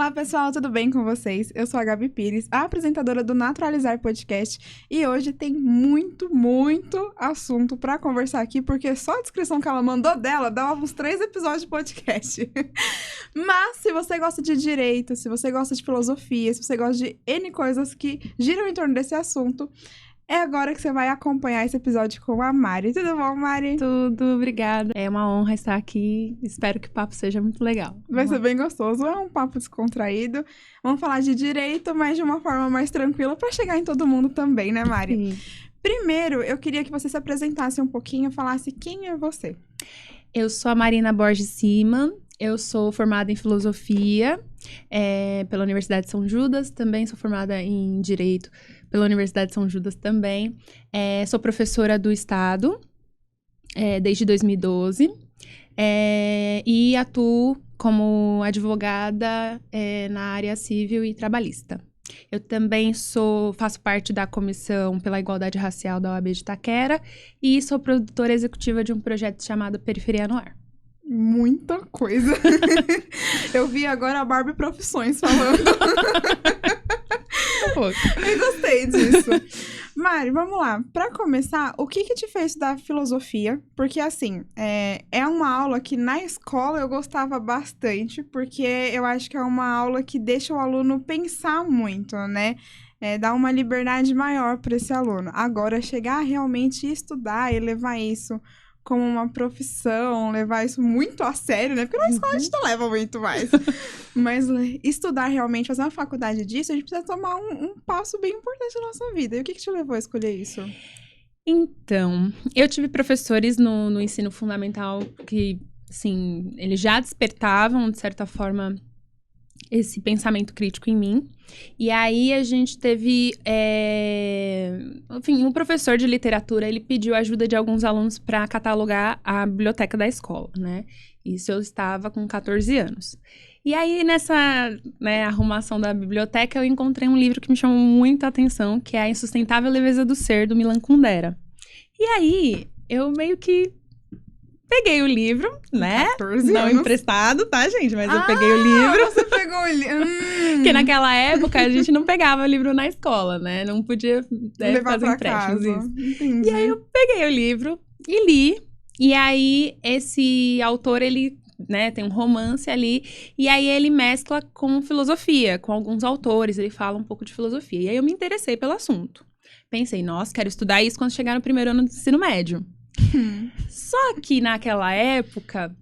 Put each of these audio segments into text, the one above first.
Olá, pessoal, tudo bem com vocês? Eu sou a Gabi Pires, a apresentadora do Naturalizar Podcast, e hoje tem muito assunto pra conversar aqui, porque só a descrição que ela mandou dela dá uns 3 episódios de podcast. Mas, se você gosta de direito, se você gosta de filosofia, se você gosta de N coisas que giram em torno desse assunto, é agora que você vai acompanhar esse episódio com a Mari. Tudo bom, Mari? Tudo, obrigada. É uma honra estar aqui. Espero que o papo seja muito legal. Vai ser bem gostoso. É um papo descontraído. Vamos falar de direito, mas de uma forma mais tranquila para chegar em todo mundo também, né, Mari? Sim. Primeiro, eu queria que você se apresentasse um pouquinho, falasse quem é você. Eu sou a Marina Borges Siman. Eu sou formada em filosofia pela Universidade de São Judas. Também sou formada em direito pela Universidade de São Judas também. Sou professora do Estado desde 2012. E atuo como advogada na área civil e trabalhista. Eu também faço parte da Comissão pela Igualdade Racial da OAB de Itaquera e sou produtora executiva de um projeto chamado Periferia no Ar. Muita coisa. Eu vi agora a Barbie Profissões falando. Eu gostei disso. Mari, vamos lá. Pra começar, o que te fez estudar filosofia? Porque, assim, é uma aula que na escola eu gostava bastante, porque eu acho que é uma aula que deixa o aluno pensar muito, né? Dá uma liberdade maior para esse aluno. Agora, chegar a realmente estudar e levar isso como uma profissão, levar isso muito a sério, né? Porque na escola a gente não leva muito mais. Mas estudar realmente, fazer uma faculdade disso, a gente precisa tomar um passo bem importante na nossa vida. E o que te levou a escolher isso? Então, eu tive professores no ensino fundamental que, assim, eles já despertavam, de certa forma, esse pensamento crítico em mim. E aí, a gente teve, enfim, um professor de literatura, ele pediu a ajuda de alguns alunos para catalogar a biblioteca da escola, né? Isso eu estava com 14 anos. E aí, nessa arrumação da biblioteca, eu encontrei um livro que me chamou muita atenção, que é A Insustentável Leveza do Ser, do Milan Kundera. E aí, eu meio que peguei o livro, né? 14 não anos. Emprestado, tá, gente? Mas eu peguei o livro. Você pegou o livro. Porque naquela época, a gente não pegava livro na escola, né? Não podia levar fazer pra empréstimos. casa. Isso. Entendi. E aí, eu peguei o livro e li. E aí, esse autor, ele, né, tem um romance ali. E aí, ele mescla com filosofia, com alguns autores. Ele fala um pouco de filosofia. E aí, eu me interessei pelo assunto. Pensei, nossa, quero estudar isso quando chegar no primeiro ano do ensino médio. Só que naquela época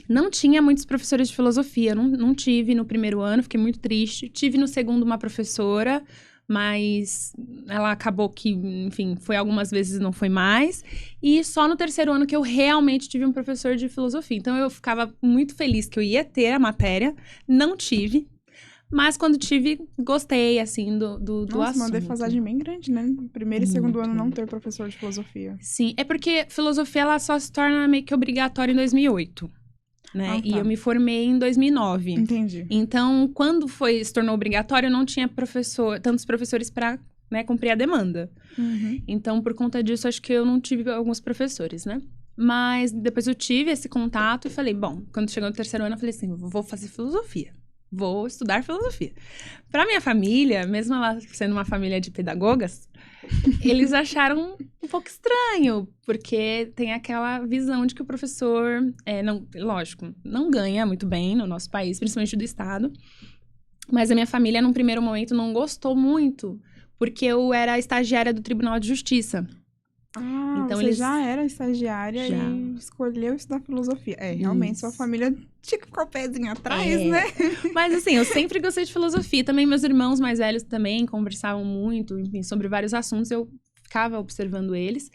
não tinha muitos professores de filosofia, não tive no primeiro ano, fiquei muito triste. Tive no segundo uma professora, mas ela acabou que, enfim, foi algumas vezes e não foi mais. E só no terceiro ano que eu realmente tive um professor de filosofia. Então eu ficava muito feliz que eu ia ter a matéria, não tive. Mas quando tive, gostei, assim, do Nossa, assunto. uma defasagem bem grande, né? Primeiro e segundo ano não ter professor de filosofia. Sim, é porque filosofia, ela só se torna meio que obrigatória em 2008, né? Ah, tá. E eu me formei em 2009. Entendi. Então, quando se tornou obrigatório, não tinha tantos professores para, né, cumprir a demanda. Uhum. Então, por conta disso, acho que eu não tive alguns professores, né? Mas depois eu tive esse contato e falei, bom, quando chegou no terceiro ano, eu falei assim, vou fazer filosofia. Vou estudar filosofia. Para minha família, mesmo ela sendo uma família de pedagogas, eles acharam um pouco estranho, porque tem aquela visão de que o professor, lógico, não ganha muito bem no nosso país, principalmente do Estado. Mas a minha família, num primeiro momento, não gostou muito, porque eu era estagiária do Tribunal de Justiça. Ah, Então, você já era estagiária Já. e escolheu estudar filosofia. Realmente, Isso. sua família tinha que ficar o pezinho atrás, né? Mas assim, eu sempre gostei de filosofia. Também meus irmãos mais velhos também conversavam muito, enfim, sobre vários assuntos. Eu ficava observando eles.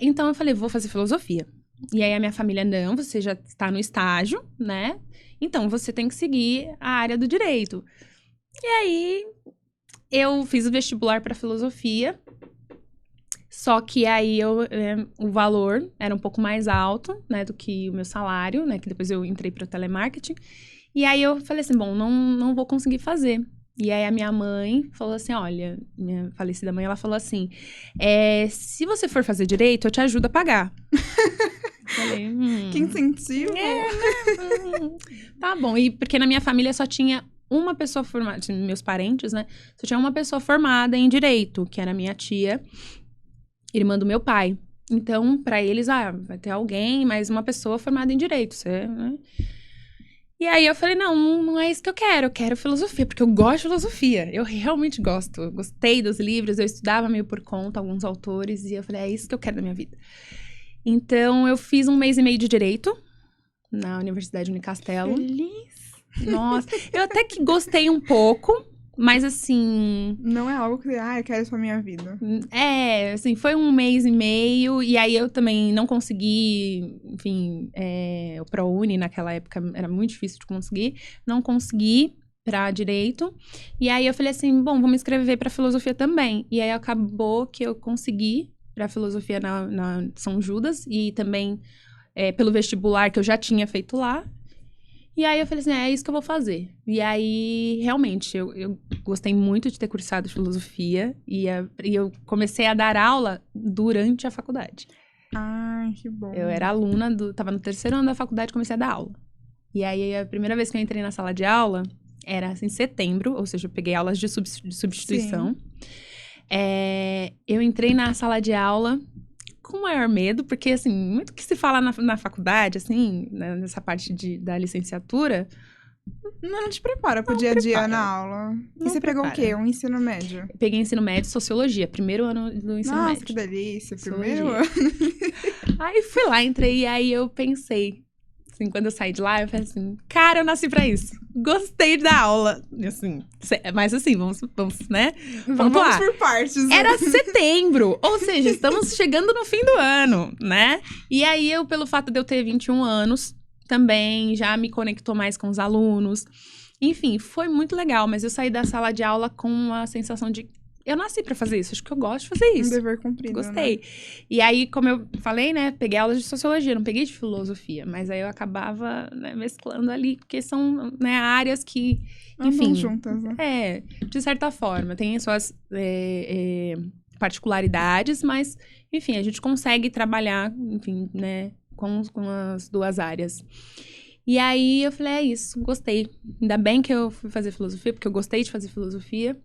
Então eu falei, vou fazer filosofia. E aí a minha família, não, você já está no estágio, né? Então você tem que seguir a área do direito. E aí eu fiz o vestibular para filosofia. Só que aí o valor era um pouco mais alto, né, do que o meu salário, né, que depois eu entrei para o telemarketing. E aí eu falei assim, bom, não vou conseguir fazer. E aí a minha mãe falou assim, olha, minha falecida mãe, ela falou assim, se você for fazer direito, eu te ajudo a pagar. Falei, Que incentivo. Tá bom. E porque na minha família só tinha uma pessoa formada, assim, meus parentes, né? Só tinha uma pessoa formada em direito, que era minha tia, irmã do meu pai. Então, pra eles, vai ter alguém, mas uma pessoa formada em direito, né? E aí eu falei, não é isso que eu quero filosofia, porque eu gosto de filosofia. Eu realmente gosto. Eu gostei dos livros, eu estudava meio por conta, alguns autores, e eu falei, é isso que eu quero da minha vida. Então, eu fiz 1 mês e meio de direito na Universidade Unicastelo. Feliz. Nossa, eu até que gostei um pouco, mas assim... Não é algo que, eu quero isso pra minha vida. Assim, foi 1 mês e meio, e aí eu também não consegui, enfim, o ProUni naquela época era muito difícil de conseguir, não consegui pra direito, e aí eu falei assim, bom, vou me inscrever pra filosofia também, e aí acabou que eu consegui pra filosofia na São Judas, e também pelo vestibular que eu já tinha feito lá. E aí eu falei assim, é isso que eu vou fazer. E aí, realmente, eu gostei muito de ter cursado filosofia. E eu comecei a dar aula durante a faculdade. Ai, que bom. Eu era aluna, tava no 3º ano da faculdade e comecei a dar aula. E aí, a primeira vez que eu entrei na sala de aula, era em setembro. Ou seja, eu peguei aulas de substituição. Eu entrei na sala de aula com o maior medo, porque, assim, muito que se fala na faculdade, assim, nessa parte da licenciatura... Não te prepara pro dia a dia na aula. E você pegou o quê? Um ensino médio? Eu peguei ensino médio, sociologia, 1º ano do ensino médio. Nossa, que delícia, Sociologia. 1º ano. Aí fui lá, entrei, e aí eu pensei, assim, quando eu saí de lá, eu falei assim, cara, eu nasci pra isso. Gostei da aula. E assim, mas assim, vamos, né? Vamos por partes. Né? Era setembro, ou seja, estamos chegando no fim do ano, né? E aí pelo fato de eu ter 21 anos, também já me conectou mais com os alunos. Enfim, foi muito legal, mas eu saí da sala de aula com uma sensação de eu nasci pra fazer isso, acho que eu gosto de fazer isso. Um dever cumprido, Gostei. Né? E aí, como eu falei, né, peguei aulas de sociologia, não peguei de filosofia, mas aí eu acabava, né, mesclando ali, porque são, né, áreas que, enfim... Andam juntas, né? De certa forma, tem suas particularidades, mas, enfim, a gente consegue trabalhar, enfim, né, com as duas áreas. E aí, eu falei, é isso, gostei. Ainda bem que eu fui fazer filosofia, porque eu gostei de fazer filosofia.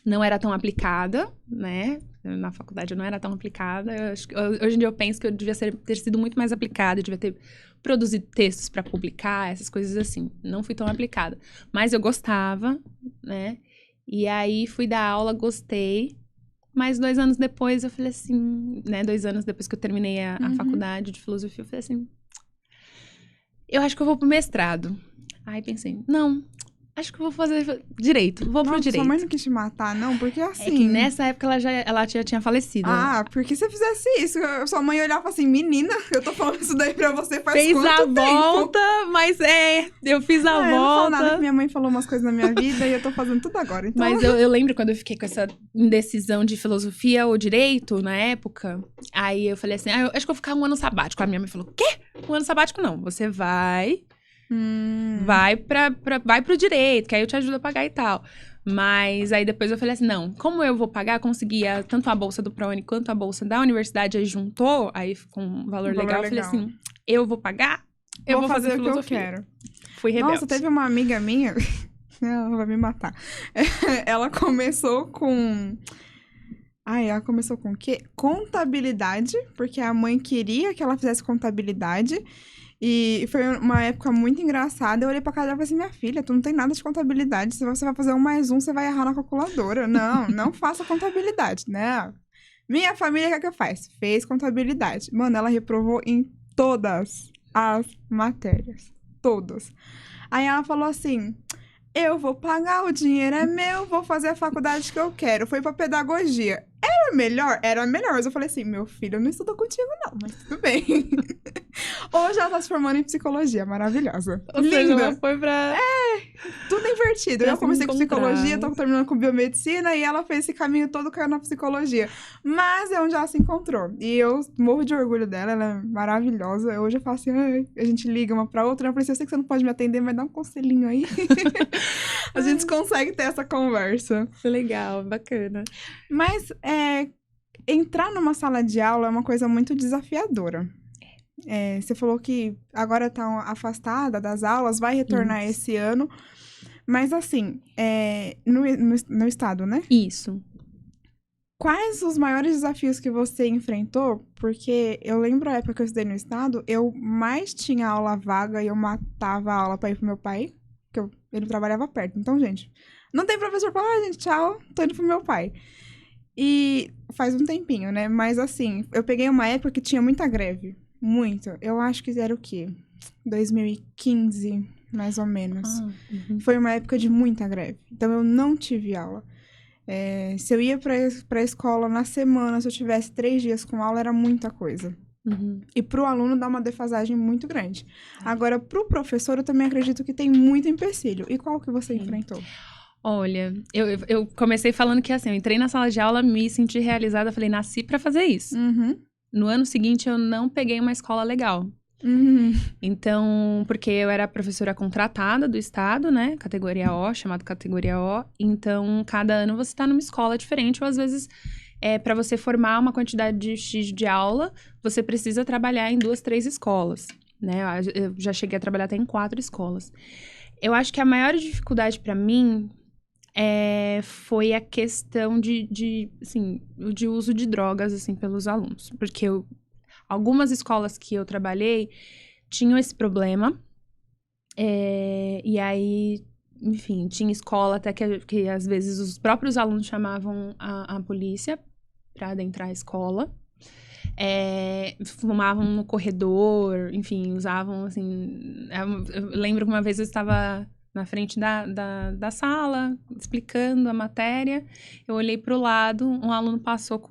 Não era tão aplicada, né? Na faculdade eu não era tão aplicada. Hoje em dia eu penso que eu devia ter sido muito mais aplicada. Eu devia ter produzido textos para publicar, essas coisas assim. Não fui tão aplicada. Mas eu gostava, né? E aí fui dar aula, gostei. Mas 2 anos depois eu falei assim, né? 2 anos depois que eu terminei a faculdade de filosofia, eu falei assim... Eu acho que eu vou pro mestrado. Aí pensei, não... Acho que eu vou fazer direito. Vou pro direito. Sua mãe não quis te matar, não? Porque assim... É que nessa época ela já tinha falecido. Porque se você fizesse isso, sua mãe olhava assim, menina, eu tô falando isso daí pra você faz Fez quanto a tempo? volta, mas eu fiz a volta. Eu não falo nada que minha mãe falou umas coisas na minha vida e eu tô fazendo tudo agora. Então... Mas eu lembro quando eu fiquei com essa indecisão de filosofia ou direito, na época. Aí eu falei assim, eu acho que eu vou ficar 1 ano sabático. A minha mãe falou, quê? 1 ano sabático não, você vai... Vai pro direito, que aí eu te ajudo a pagar e tal. Mas aí depois eu falei assim, não, como eu vou pagar, conseguia tanto a bolsa do ProUni quanto a bolsa da universidade, aí juntou, aí ficou um valor legal. Eu falei assim, eu vou pagar, eu vou fazer filosofia. O que eu quero. Fui rebelde. Nossa, teve uma amiga minha, ela vai me matar. Ela começou com... ela começou com o quê? Contabilidade, porque a mãe queria que ela fizesse contabilidade. E foi uma época muito engraçada. Eu olhei pra cara dela e falei assim, minha filha, tu não tem nada de contabilidade. Se você vai fazer 1 mais 1, você vai errar na calculadora. Não faça contabilidade, né? Minha família, o que é que faz? Fez contabilidade. Mano, ela reprovou em todas as matérias. Todas. Aí ela falou assim... Eu vou pagar, o dinheiro é meu, vou fazer a faculdade que eu quero. Foi pra pedagogia. Era melhor? Era melhor. Mas eu falei assim, meu filho, eu não estudo contigo não, mas tudo bem. Hoje ela tá se formando em psicologia, maravilhosa. Ou seja, ela foi pra... tudo invertido. Eu comecei com psicologia, tô terminando com biomedicina e ela fez esse caminho todo, caiu na psicologia. Mas é onde ela se encontrou. E eu morro de orgulho dela, ela é maravilhosa. Hoje eu falo assim, a gente liga uma pra outra. Eu falei assim, eu sei que você não pode me atender, mas dá um conselhinho aí. A gente consegue ter essa conversa. Legal, bacana. Mas entrar numa sala de aula é uma coisa muito desafiadora. Você falou que agora tá afastada das aulas, vai retornar Isso. esse ano. Mas assim, no estado, né? Isso. Quais os maiores desafios que você enfrentou? Porque eu lembro a época que eu estudei no estado, eu mais tinha aula vaga e eu matava a aula pra ir pro meu pai, porque ele trabalhava perto. Então, gente, não tem professor pra lá, gente, tchau, tô indo pro meu pai. E faz um tempinho, né? Mas assim, eu peguei uma época que tinha muita greve. Muito. Eu acho que era o quê? 2015, mais ou menos. Foi uma época de muita greve. Então eu não tive aula. Se eu ia pra escola na semana, se eu tivesse 3 dias com aula, era muita coisa. E pro aluno dá uma defasagem muito grande. Agora, pro professor, eu também acredito que tem muito empecilho. E qual que você enfrentou? Olha, eu comecei falando que assim, eu entrei na sala de aula, me senti realizada, falei, nasci pra fazer isso. No ano seguinte, eu não peguei uma escola legal. Então, porque eu era professora contratada do estado, né? Categoria O, chamado categoria O. Então, cada ano você tá numa escola diferente, ou às vezes, para você formar uma quantidade de X de aula, você precisa trabalhar em 2, 3 escolas, né? Eu já cheguei a trabalhar até em 4 escolas. Eu acho que a maior dificuldade para mim foi a questão de uso de drogas, assim, pelos alunos. Porque algumas escolas que eu trabalhei tinham esse problema. E aí, enfim, tinha escola até que às vezes os próprios alunos chamavam a polícia para adentrar a escola. Fumavam no corredor, enfim, usavam, assim... Eu lembro que uma vez eu estava na frente da sala, explicando a matéria. Eu olhei para o lado, um aluno passou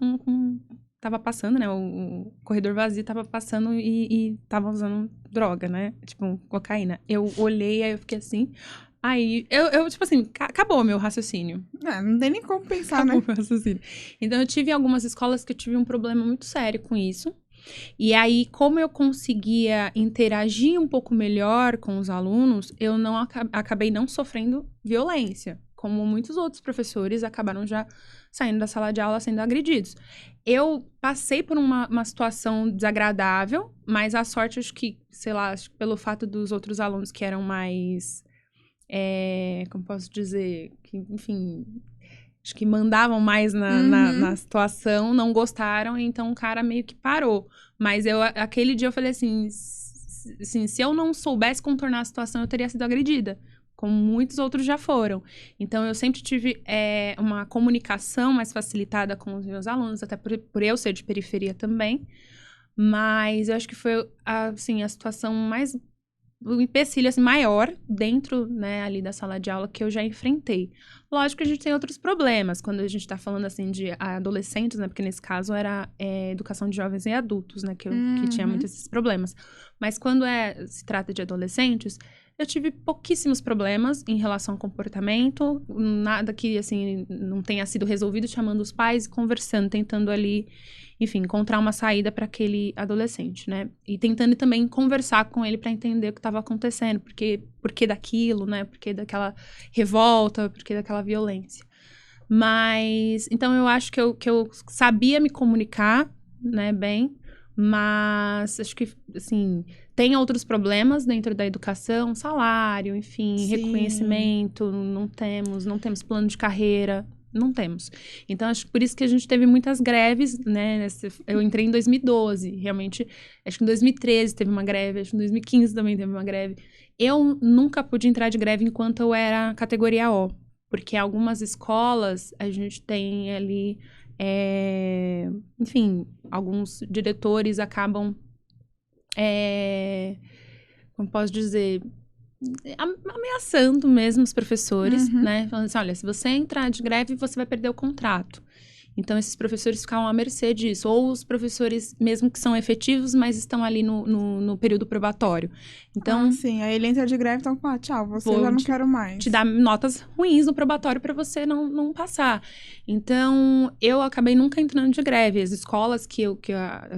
tava passando, né? O corredor vazio tava passando e tava usando droga, né? Tipo, cocaína. Eu olhei, aí eu fiquei assim... Aí, eu tipo assim, acabou meu raciocínio. Não tem nem como pensar, Acabou né? meu raciocínio. Então, eu tive algumas escolas que eu tive um problema muito sério com isso. E aí, como eu conseguia interagir um pouco melhor com os alunos, eu não acabei não sofrendo violência, como muitos outros professores acabaram já saindo da sala de aula sendo agredidos. Eu passei por uma situação desagradável, mas a sorte, acho que, sei lá, acho que pelo fato dos outros alunos que eram mais, como posso dizer, que, enfim... Acho que mandavam mais na situação, não gostaram, então o cara meio que parou. Mas aquele dia eu falei assim, se eu não soubesse contornar a situação, eu teria sido agredida, como muitos outros já foram. Então, eu sempre tive uma comunicação mais facilitada com os meus alunos, até por eu ser de periferia também. Mas eu acho que foi, assim, a situação mais... o empecilho, assim, maior dentro, né, ali da sala de aula que eu já enfrentei. Lógico que a gente tem outros problemas, quando a gente tá falando, assim, de adolescentes, né, porque nesse caso era educação de jovens e adultos, né, que tinha muitos esses problemas. Mas quando se trata de adolescentes, eu tive pouquíssimos problemas em relação ao comportamento, nada que, assim, não tenha sido resolvido, chamando os pais e conversando, tentando ali... enfim, encontrar uma saída para aquele adolescente, né? E tentando também conversar com ele para entender o que estava acontecendo, por que daquilo, né? Por que daquela revolta, por que daquela violência. Mas, então eu acho que eu sabia me comunicar, né, bem, mas acho que, assim, tem outros problemas dentro da educação, salário, enfim, Sim. Reconhecimento, não temos plano de carreira. Não temos. Então, acho que por isso que a gente teve muitas greves, né? Eu entrei em 2012, realmente. Acho que em 2013 teve uma greve, acho que em 2015 também teve uma greve. Eu nunca pude entrar de greve enquanto eu era categoria O. Porque algumas escolas, a gente tem ali... enfim, alguns diretores acabam... como posso dizer... ameaçando mesmo os professores, né? Falando assim, olha, se você entrar de greve, você vai perder o contrato. Então, esses professores ficavam à mercê disso. Ou os professores, mesmo que são efetivos, mas estão ali no período probatório. Então, sim. Aí ele entra de greve, então, tchau, você já não quero mais. te dar notas ruins no probatório para você não passar. Então, eu acabei nunca entrando de greve. As escolas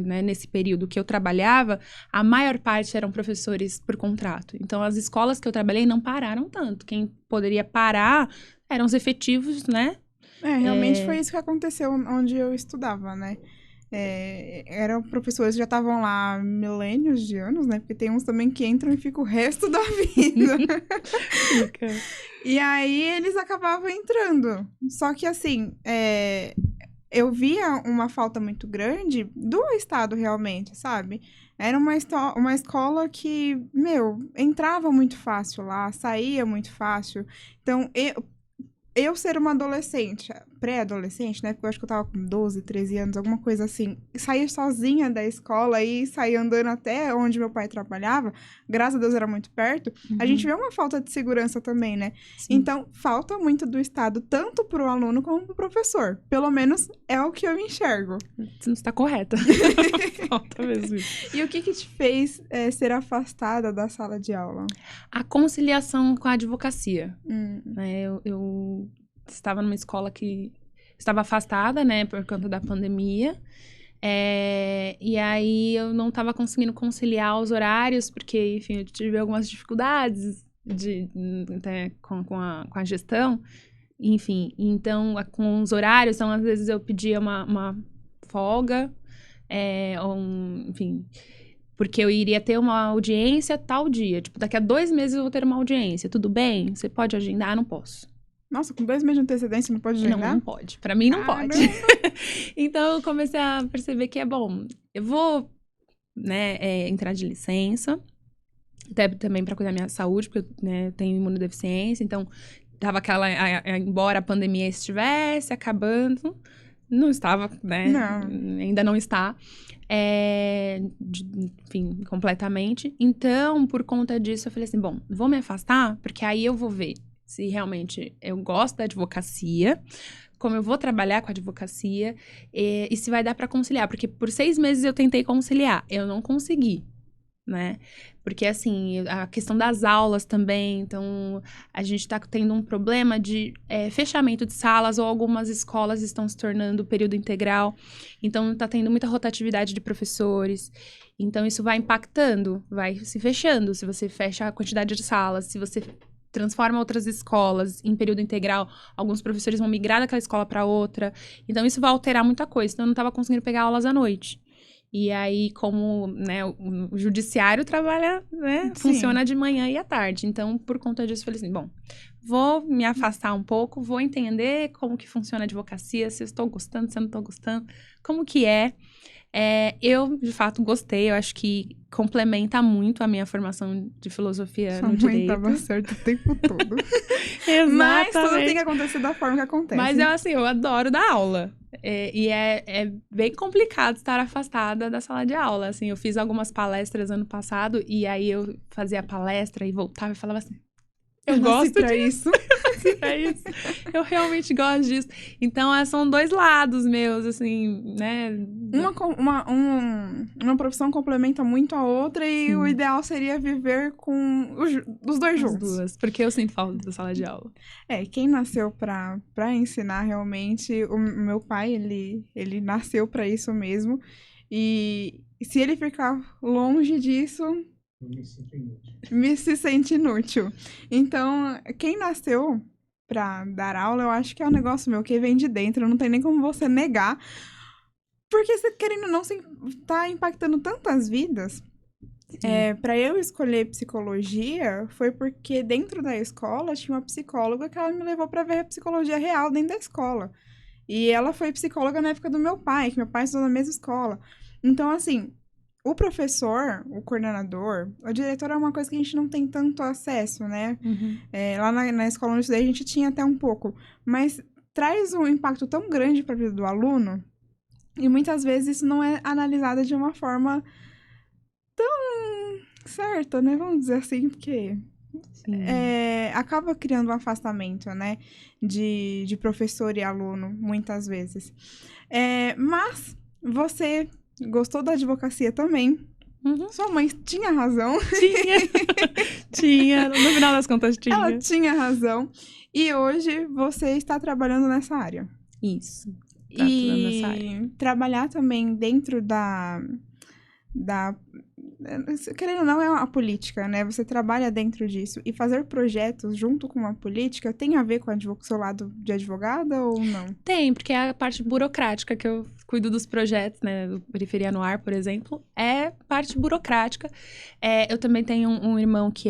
né, nesse período que eu trabalhava, a maior parte eram professores por contrato. Então, as escolas que eu trabalhei não pararam tanto. Quem poderia parar eram os efetivos, né? Realmente foi isso que aconteceu onde eu estudava, né? eram professores que já estavam lá há milênios de anos, né? Porque tem uns também que entram e ficam o resto da vida. E aí eles acabavam entrando. Só que assim, eu via uma falta muito grande do Estado realmente, sabe? Era uma escola que, entrava muito fácil lá, saía muito fácil. Então, eu ser uma adolescente, pré-adolescente, né? Porque eu acho que eu tava com 12, 13 anos, alguma coisa assim. Sair sozinha da escola e sair andando até onde meu pai trabalhava, graças a Deus era muito perto, a gente vê uma falta de segurança também, né? Sim. Então, falta muito do Estado, tanto pro aluno como pro professor. Pelo menos é o que eu enxergo. Você não está correta. Falta mesmo. E o que te fez ser afastada da sala de aula? A conciliação com a advocacia. Né? Eu estava numa escola que estava afastada, né, por conta da pandemia. E aí eu não estava conseguindo conciliar os horários, porque, enfim, eu tive algumas dificuldades com a gestão. Enfim, então, com os horários, então, às vezes eu pedia uma folga, enfim, porque eu iria ter uma audiência tal dia. Tipo, daqui a 2 meses eu vou ter uma audiência. Tudo bem? Você pode agendar? Não posso. Nossa, com 2 meses de antecedência não pode agendar? Não pode. Pra mim, não pode. Então, eu comecei a perceber que eu vou, né, entrar de licença, até também pra cuidar da minha saúde, porque eu tenho imunodeficiência, então, tava embora a pandemia estivesse acabando, não estava, né? Não. Ainda não está. Enfim, completamente. Então, por conta disso, eu falei assim, bom, vou me afastar, porque aí eu vou ver se realmente eu gosto da advocacia, como eu vou trabalhar com a advocacia, e se vai dar para conciliar. Porque por 6 meses eu tentei conciliar, eu não consegui, né? Porque, assim, a questão das aulas também, então, a gente tá tendo um problema de fechamento de salas, ou algumas escolas estão se tornando período integral, então tá tendo muita rotatividade de professores, então isso vai impactando, vai se fechando, se você fecha a quantidade de salas, se você transforma outras escolas em período integral, alguns professores vão migrar daquela escola para outra, então isso vai alterar muita coisa, então eu não tava conseguindo pegar aulas à noite. E aí, como, né, o judiciário trabalha, né, funciona de manhã e à tarde. Então, por conta disso, eu falei assim, bom, vou me afastar um pouco, vou entender como que funciona a advocacia, se eu estou gostando, se eu não estou gostando, como que é. Eu, de fato, gostei, eu acho que complementa muito a minha formação de filosofia no direito. Sua mãe tava certo o tempo todo. Exatamente. Mas tudo tem que acontecer da forma que acontece. Mas eu adoro dar aula. E é bem complicado estar afastada da sala de aula. Assim, eu fiz algumas palestras ano passado, e aí eu fazia a palestra e voltava e falava assim, eu gosto disso. Eu realmente gosto disso. Então, são 2 lados meus, assim, né? Uma profissão complementa muito a outra. E sim, o ideal seria viver com os dois juntos. As duas, porque eu sinto falta da sala de aula. Quem nasceu pra ensinar realmente, o meu pai, ele nasceu pra isso mesmo. E se ele ficar longe disso, se sente inútil. Então, quem nasceu pra dar aula, eu acho que é um negócio meu que vem de dentro, não tem nem como você negar. Porque você, querendo ou não, tá impactando tantas vidas. Pra eu escolher psicologia, foi porque dentro da escola tinha uma psicóloga que ela me levou pra ver a psicologia real dentro da escola. E ela foi psicóloga na época do meu pai, que meu pai estudou na mesma escola. Então, assim, o professor, o coordenador, o diretor é uma coisa que a gente não tem tanto acesso, né? Lá na escola onde eu estudei, a gente tinha até um pouco. Mas traz um impacto tão grande para a vida do aluno, e muitas vezes isso não é analisado de uma forma tão certa, né? Vamos dizer assim, porque acaba criando um afastamento, né? De professor e aluno, muitas vezes. Mas você gostou da advocacia também. Sua mãe tinha razão. Tinha. No final das contas, tinha. Ela tinha razão. E hoje você está trabalhando nessa área. Isso. Tá atuando nessa área. Trabalhar também dentro querendo ou não, é a política, né? Você trabalha dentro disso. E fazer projetos junto com a política tem a ver com o seu lado de advogada ou não? Tem, porque é a parte burocrática que eu cuido dos projetos, né? Do Periferia no Ar, por exemplo, é parte burocrática. Eu também tenho um irmão que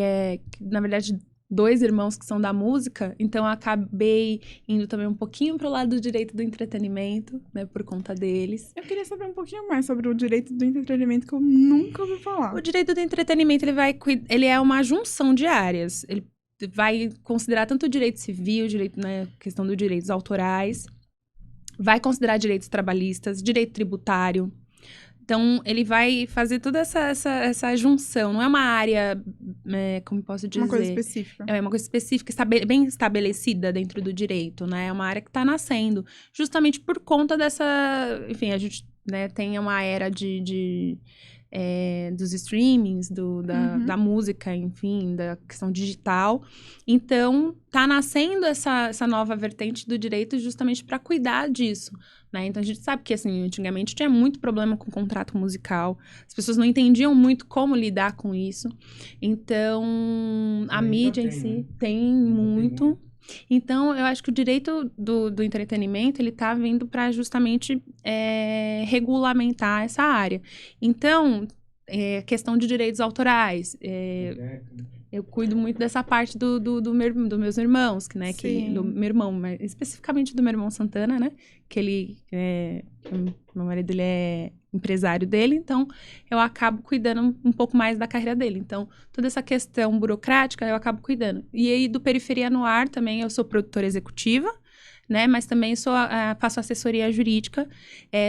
na verdade, 2 irmãos que são da música, então eu acabei indo também um pouquinho pro lado do direito do entretenimento, né? Por conta deles. Eu queria saber um pouquinho mais sobre o direito do entretenimento, que eu nunca ouvi falar. O direito do entretenimento, ele é uma junção de áreas. Ele vai considerar tanto o direito civil, direito, né, questão dos direitos autorais, vai considerar direitos trabalhistas, direito tributário. Então, ele vai fazer toda essa junção. Não é uma área, como posso dizer? Uma coisa específica. É uma coisa específica, bem estabelecida dentro do direito, né? É uma área que está nascendo. Justamente por conta dessa... Enfim, a gente, né, tem uma era dos streamings, da música, enfim, da questão digital. Então, tá nascendo essa nova vertente do direito justamente para cuidar disso, né? Então, a gente sabe que, assim, antigamente tinha muito problema com contrato musical. As pessoas não entendiam muito como lidar com isso. Então, a mídia em si tem muito. Então, eu acho que o direito do entretenimento, ele tá vindo para justamente regulamentar essa área. Então, questão de direitos autorais, eu cuido muito dessa parte dos meus irmãos, né? Do meu irmão, mas especificamente do meu irmão Santana, né? Que meu marido, ele é empresário dele, então eu acabo cuidando um pouco mais da carreira dele. Então, toda essa questão burocrática, eu acabo cuidando. E aí, do Periferia no Ar, também, eu sou produtora executiva, né? Mas também faço assessoria jurídica.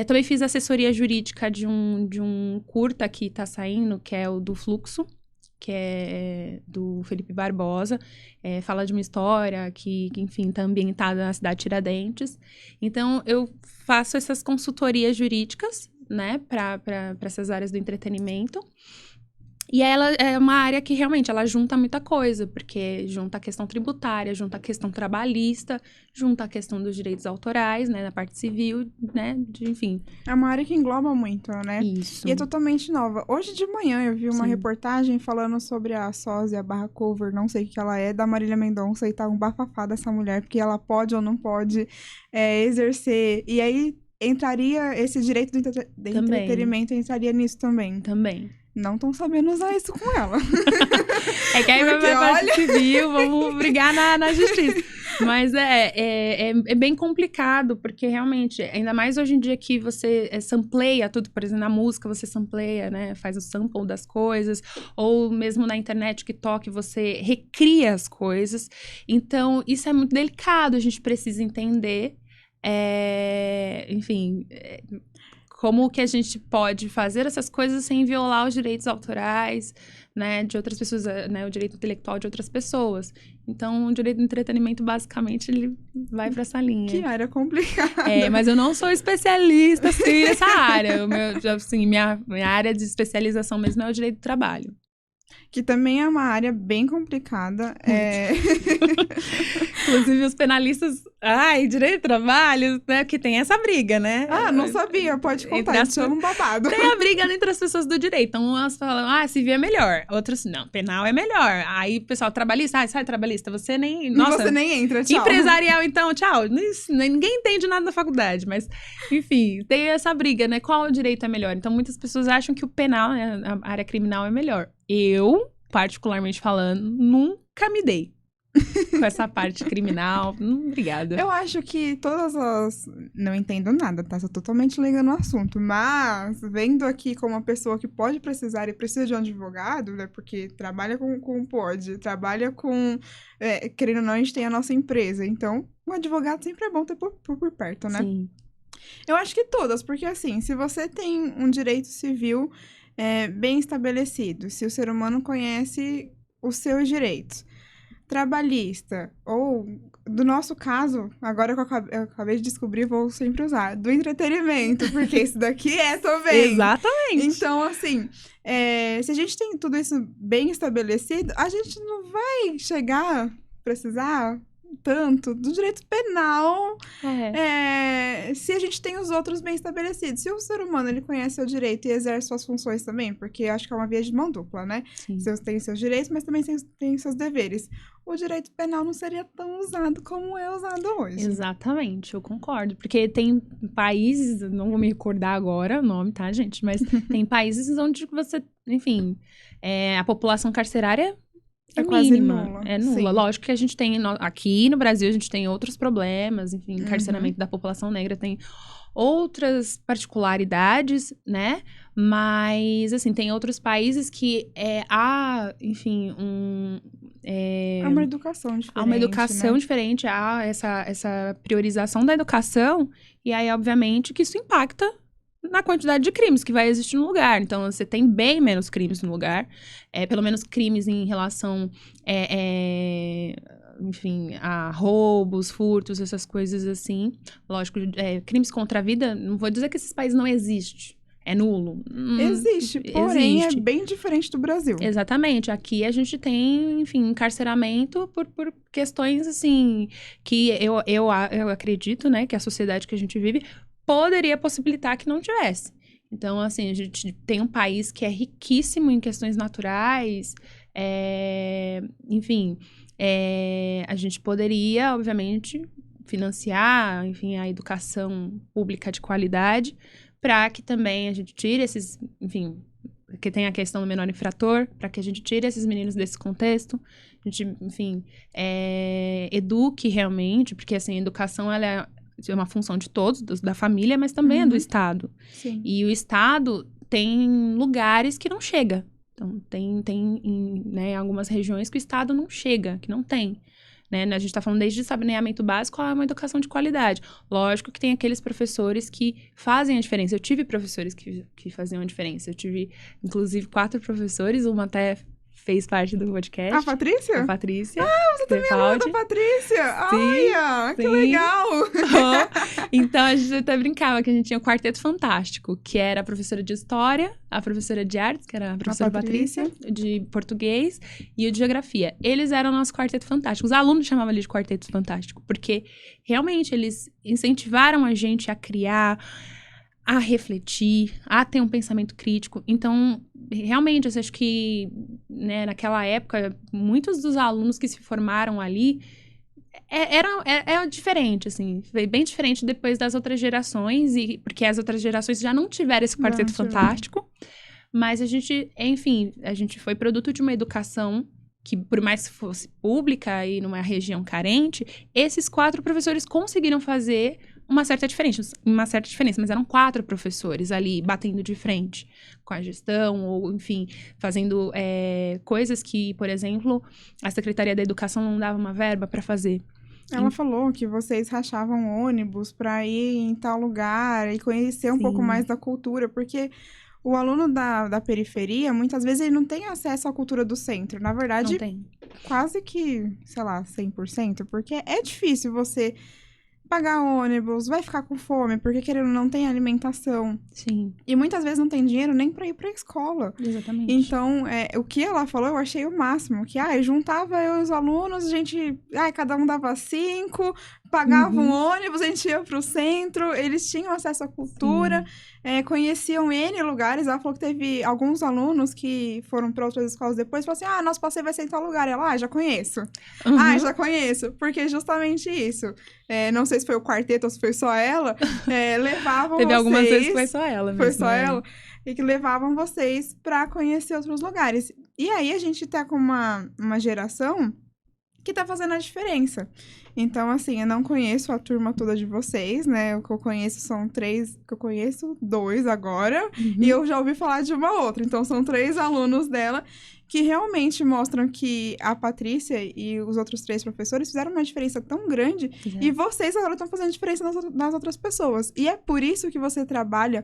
Também fiz assessoria jurídica de um curta que tá saindo, que é o do Fluxo, que é do Felipe Barbosa. Fala de uma história que enfim, tá ambientada na cidade de Tiradentes. Então, eu faço essas consultorias jurídicas, né, para essas áreas do entretenimento. E ela é uma área que realmente ela junta muita coisa, porque junta a questão tributária, junta a questão trabalhista, junta a questão dos direitos autorais, né, na parte civil, né, enfim. É uma área que engloba muito, né? Isso. E é totalmente nova. Hoje de manhã eu vi uma reportagem falando sobre a sósia /cover, não sei o que ela é, da Marília Mendonça, e tá um bafafá dessa mulher, porque ela pode ou não pode exercer. E aí entraria esse direito do entretenimento, entraria nisso também. Também. Não estão sabendo usar isso com ela. Que aí vai pra parte civil, vamos brigar na justiça. Mas é bem complicado, porque realmente, ainda mais hoje em dia que você sampleia tudo, por exemplo, na música você sampleia, né? Faz o sample das coisas, ou mesmo na internet, TikTok, você recria as coisas. Então, isso é muito delicado, a gente precisa entender. Enfim... como que a gente pode fazer essas coisas sem violar os direitos autorais, né, de outras pessoas, né, o direito intelectual de outras pessoas. Então, o direito do entretenimento, basicamente, ele vai para essa linha. Que área complicada. Mas eu não sou especialista, assim, nessa área. Minha área de especialização mesmo é o direito do trabalho. Que também é uma área bem complicada. Inclusive, os penalistas... direito do trabalho, né? Que tem essa briga, né? Não sabia. Pode contar, isso é um babado. Tem a briga entre as pessoas do direito. Então, umas falam, civil é melhor. Outras, não, penal é melhor. Aí, o pessoal, trabalhista, sai trabalhista. Você nem... Nossa, você nem entra, tchau. Empresarial, então, tchau. Ninguém entende nada da faculdade. Mas, enfim, tem essa briga, né? Qual direito é melhor? Então, muitas pessoas acham que o penal, né? A área criminal é melhor. Eu, particularmente falando, nunca me dei com essa parte criminal. Obrigada. Eu acho que todas as... Não entendo nada, tá? Sou totalmente leiga no assunto. Mas, vendo aqui como uma pessoa que pode precisar e precisa de um advogado, né? Porque trabalha com pode, trabalha com... querendo ou não, a gente tem a nossa empresa. Então, um advogado sempre é bom ter por perto, né? Sim. Eu acho que todas, porque assim, se você tem um direito civil... bem estabelecido, se o ser humano conhece os seus direitos. Trabalhista, ou, do nosso caso, agora que eu acabei de descobrir, vou sempre usar, do entretenimento, porque isso daqui também. Exatamente. Então, assim, se a gente tem tudo isso bem estabelecido, a gente não vai precisar tanto do direito penal É. se a gente tem os outros bem estabelecidos. Se o ser humano, ele conhece o direito e exerce suas funções também, porque eu acho que é uma via de mão dupla, né? Sim. Você tem seus direitos, mas também tem seus deveres. O direito penal não seria tão usado como é usado hoje. Exatamente, eu concordo. Porque tem países, não vou me recordar agora o nome, tá, gente? Mas tem países onde você, enfim, a população carcerária é quase mínima. nula. É nula. Sim. Lógico que a gente tem, aqui no Brasil, a gente tem outros problemas, enfim, encarceramento da população negra tem outras particularidades, né? Mas, assim, tem outros países que há, enfim, É uma educação diferente, há uma educação né? diferente, há essa priorização da educação, e aí, obviamente, que isso impacta na quantidade de crimes que vai existir no lugar. Então, você tem bem menos crimes no lugar, pelo menos crimes em relação, enfim, a roubos, furtos, essas coisas assim. Lógico, crimes contra a vida, não vou dizer que esses países não existem. É nulo. Existe, porém existe. é bem diferente do Brasil. Exatamente. Aqui a gente tem, enfim, encarceramento por questões, assim, que eu acredito, né, que a sociedade que a gente vive poderia possibilitar que não tivesse. Então, assim, a gente tem um país que é riquíssimo em questões naturais, enfim, a gente poderia, obviamente, financiar, enfim, a educação pública de qualidade, para que também a gente tire esses, enfim, que tem a questão do menor infrator, para que a gente tire esses meninos desse contexto, a gente, enfim, eduque realmente, porque, assim, a educação, ela é uma função de todos, da família, mas também é do Estado. Sim. E o Estado tem lugares que não chega. Então, tem em algumas regiões que o Estado não chega, que não tem. Né? A gente está falando desde saneamento básico a uma educação de qualidade. Lógico que tem aqueles professores que fazem a diferença. Eu tive professores que faziam a diferença. Eu tive, inclusive, 4 professores, uma até fez parte do podcast. A Patrícia? A Patrícia. Ah, você também é aluna da Patrícia? Sim, Olha, que sim. legal! Então, a gente até brincava que a gente tinha um quarteto fantástico, que era a professora de História, a professora de Artes, que era a professora Patrícia, de Português, e o de Geografia. Eles eram o nosso quarteto fantástico. Os alunos chamavam ali de quarteto fantástico, porque realmente eles incentivaram a gente a criar, a refletir, a ter um pensamento crítico. Então, realmente, eu acho que, né, naquela época, muitos dos alunos que se formaram ali era diferente, assim. Foi bem diferente depois das outras gerações, porque as outras gerações já não tiveram esse quarteto fantástico. Mas a gente, enfim, a gente foi produto de uma educação que, por mais que fosse pública e numa região carente, esses 4 professores conseguiram fazer uma certa diferença, mas eram 4 professores ali batendo de frente com a gestão, ou, enfim, fazendo coisas que, por exemplo, a Secretaria da Educação não dava uma verba para fazer. Ela falou que vocês rachavam ônibus para ir em tal lugar e conhecer um pouco mais da cultura, porque o aluno da periferia, muitas vezes, ele não tem acesso à cultura do centro. Na verdade, Não tem. Quase que, sei lá, 100%, porque é difícil você pagar ônibus, vai ficar com fome, porque querendo não tem alimentação. Sim. E muitas vezes não tem dinheiro nem pra ir pra escola. Exatamente. Então, o que ela falou, eu achei o máximo. Que, juntava eu e os alunos, a gente, cada um dava 5, pagava um ônibus, a gente ia pro centro, eles tinham acesso à cultura, conheciam N lugares. Ela falou que teve alguns alunos que foram pra outras escolas depois, falaram assim, nosso passeio vai ser em tal lugar. Ela, já conheço. Já conheço. Porque justamente isso. Não sei se foi o quarteto ou se foi só ela, levavam Teve vocês... algumas vezes que foi só ela mesmo. Foi só ela? E que levavam vocês pra conhecer outros lugares. E aí, a gente tá com uma geração que tá fazendo a diferença. Então, assim, eu não conheço a turma toda de vocês, né? O que eu conheço são 3... que eu conheço 2 agora. E eu já ouvi falar de uma outra. Então, são 3 alunos dela que realmente mostram que a Patrícia e os outros 3 professores fizeram uma diferença tão grande. E vocês agora estão fazendo diferença nas outras pessoas. E é por isso que você trabalha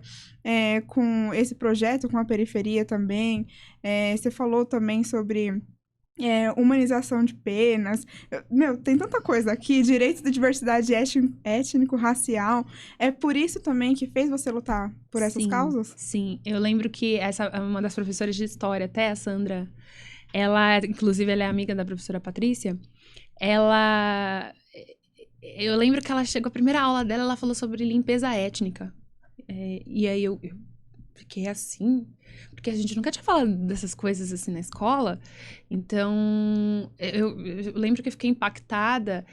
com esse projeto, com a periferia também. Você falou também sobre... humanização de penas. Tem tanta coisa aqui. Direito da diversidade étnico-racial. É por isso também que fez você lutar por essas causas? Sim. Eu lembro que uma das professoras de história, até a Sandra, ela, inclusive, ela é amiga da professora Patrícia. ela... Eu lembro que ela chegou, a primeira aula dela, ela falou sobre limpeza étnica. E aí eu fiquei assim, porque a gente nunca tinha falado dessas coisas assim na escola. Então, eu lembro que eu fiquei impactada.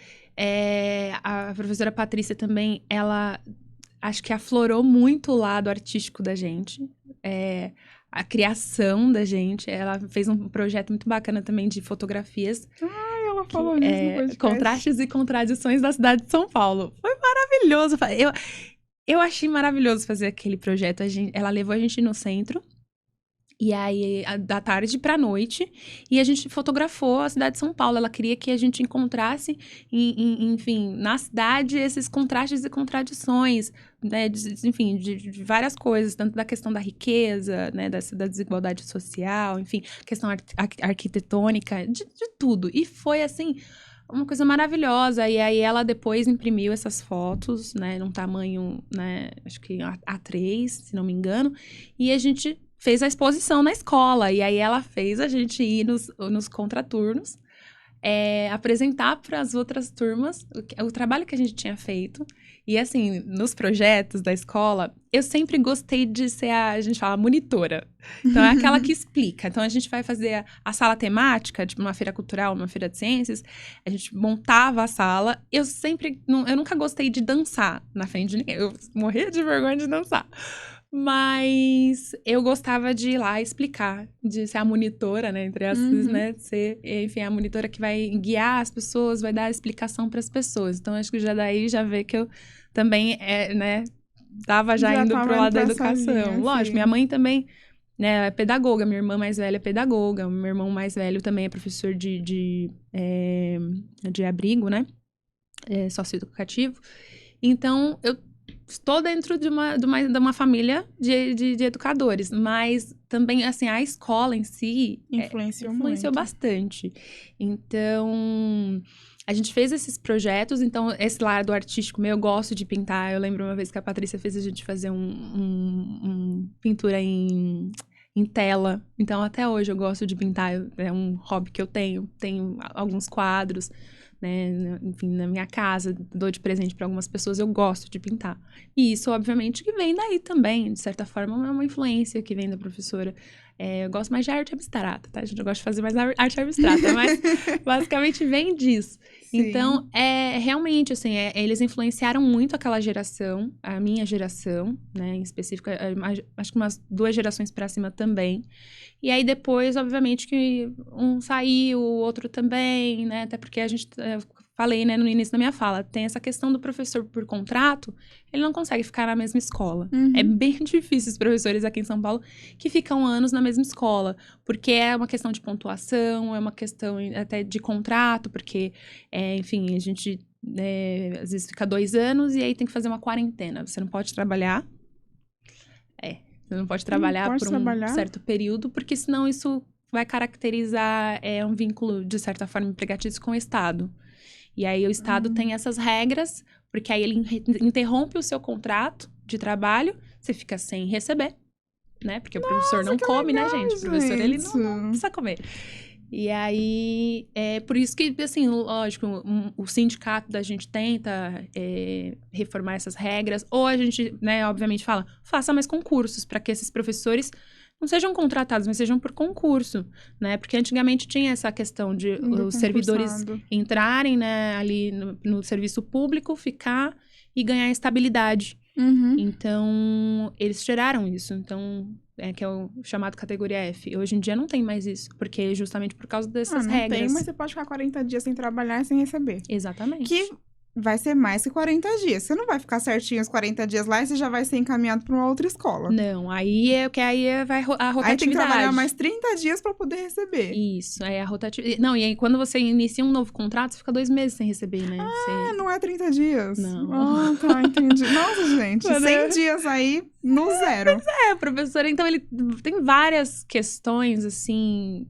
A professora Patrícia também, ela acho que aflorou muito o lado artístico da gente. A criação da gente. Ela fez um projeto muito bacana também de fotografias. Ela falou disso no podcast. Contrastes e contradições da cidade de São Paulo. Foi maravilhoso. Eu achei maravilhoso fazer aquele projeto. Ela levou a gente no centro. E aí, da tarde pra noite. E a gente fotografou a cidade de São Paulo. Ela queria que a gente encontrasse, enfim, na cidade, esses contrastes e contradições, né? Enfim, de várias coisas. Tanto da questão da riqueza, né? Da desigualdade social, enfim, questão arquitetônica, de tudo. E foi, assim, uma coisa maravilhosa. E aí, ela depois imprimiu essas fotos, né? Num tamanho, né? Acho que A3, se não me engano. E a gente fez a exposição na escola. E aí, ela fez a gente ir nos contraturnos, apresentar para as outras turmas o trabalho que a gente tinha feito. E, assim, nos projetos da escola, eu sempre gostei de ser a gente fala, monitora. Então, é aquela que explica. Então, a gente vai fazer a sala temática, tipo uma feira cultural, uma feira de ciências. A gente montava a sala. Eu nunca gostei de dançar na frente de ninguém. Eu morria de vergonha de dançar. Mas eu gostava de ir lá explicar, de ser a monitora, né, entre aspas, né, de ser, enfim, a monitora que vai guiar as pessoas, vai dar a explicação para as pessoas. Então, acho que já vê que eu também, né, tava já indo pro lado da educação. Linha, lógico, sim. Minha mãe também, né, é pedagoga, minha irmã mais velha é pedagoga, meu irmão mais velho também é professor de abrigo, né, socioeducativo. Então, eu estou dentro de uma família de educadores, mas também, assim, a escola em si influenciou bastante. Então, a gente fez esses projetos, então, esse lado artístico meu, eu gosto de pintar. Eu lembro uma vez que a Patrícia fez a gente fazer pintura em tela. Então, até hoje eu gosto de pintar, é um hobby que eu tenho. Tenho alguns quadros, né, enfim, na minha casa, dou de presente para algumas pessoas, eu gosto de pintar. E isso, obviamente, que vem daí também, de certa forma, é uma influência que vem da professora. Eu gosto mais de arte abstrata, tá? Eu gosto de fazer mais arte abstrata, mas basicamente vem disso. Sim. Então, realmente, assim, eles influenciaram muito aquela geração, a minha geração, né, em específico, acho que umas 2 gerações para cima também. E aí, depois, obviamente, que um saiu, o outro também, né? Até porque a gente, falei, né, no início da minha fala, tem essa questão do professor por contrato, ele não consegue ficar na mesma escola. Uhum. É bem difícil os professores aqui em São Paulo que ficam anos na mesma escola, porque é uma questão de pontuação, é uma questão até de contrato, porque, enfim, a gente, às vezes fica 2 anos e aí tem que fazer uma quarentena. Você não pode trabalhar. Você não pode trabalhar por um certo período, porque senão isso vai caracterizar um vínculo, de certa forma, empregatício com o Estado. E aí o Estado tem essas regras, porque aí ele interrompe o seu contrato de trabalho, você fica sem receber, né? Porque o professor não come, legal, né, gente? O professor, ele não precisa comer. E aí, por isso que, assim, lógico, o sindicato da gente tenta reformar essas regras, ou a gente, né, obviamente fala, faça mais concursos para que esses professores não sejam contratados, mas sejam por concurso, né? Porque antigamente tinha essa questão de os servidores entrarem, né, ali no serviço público, ficar e ganhar estabilidade. Uhum. Então, eles tiraram isso. Então, que é o chamado categoria F. Hoje em dia não tem mais isso, porque justamente por causa dessas regras. Não tem, mas você pode ficar 40 dias sem trabalhar e sem receber. Exatamente. Que vai ser mais que 40 dias. Você não vai ficar certinho os 40 dias lá e você já vai ser encaminhado para uma outra escola. Não, aí vai a rotatividade. Aí tem que trabalhar mais 30 dias para poder receber. Isso, aí a rotatividade. Não, e aí quando você inicia um novo contrato, você fica 2 meses sem receber, né? Não é 30 dias? Não. Tá, entendi. Nossa, gente, 100 dias aí no zero. Professor, então ele tem várias questões, assim,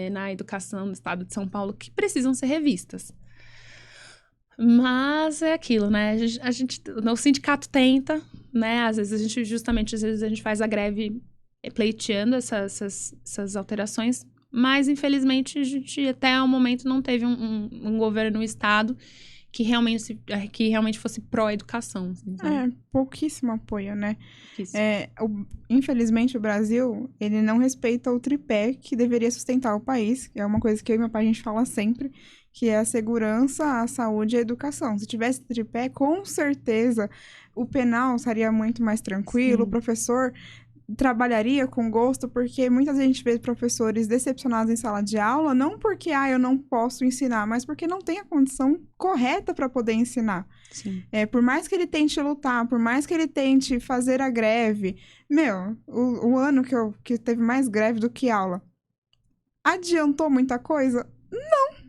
na educação do estado de São Paulo que precisam ser revistas. Mas é aquilo, né? O sindicato tenta, né? Às vezes a gente faz a greve pleiteando essas alterações, mas infelizmente a gente até o momento não teve um governo, um estado que realmente fosse pró-educação. Assim, sabe? Pouquíssimo apoio, né? Pouquíssimo. Infelizmente, o Brasil, ele não respeita o tripé que deveria sustentar o país, que é uma coisa que eu e meu pai a gente fala sempre, que é a segurança, a saúde e a educação. Se tivesse tripé, com certeza o penal seria muito mais tranquilo, o professor trabalharia com gosto, porque muitas vezes a gente vê professores decepcionados em sala de aula, não porque, eu não posso ensinar, mas porque não tem a condição correta para poder ensinar. Sim. Por mais que ele tente lutar, por mais que ele tente fazer a greve, o ano que teve mais greve do que aula, adiantou muita coisa? Não,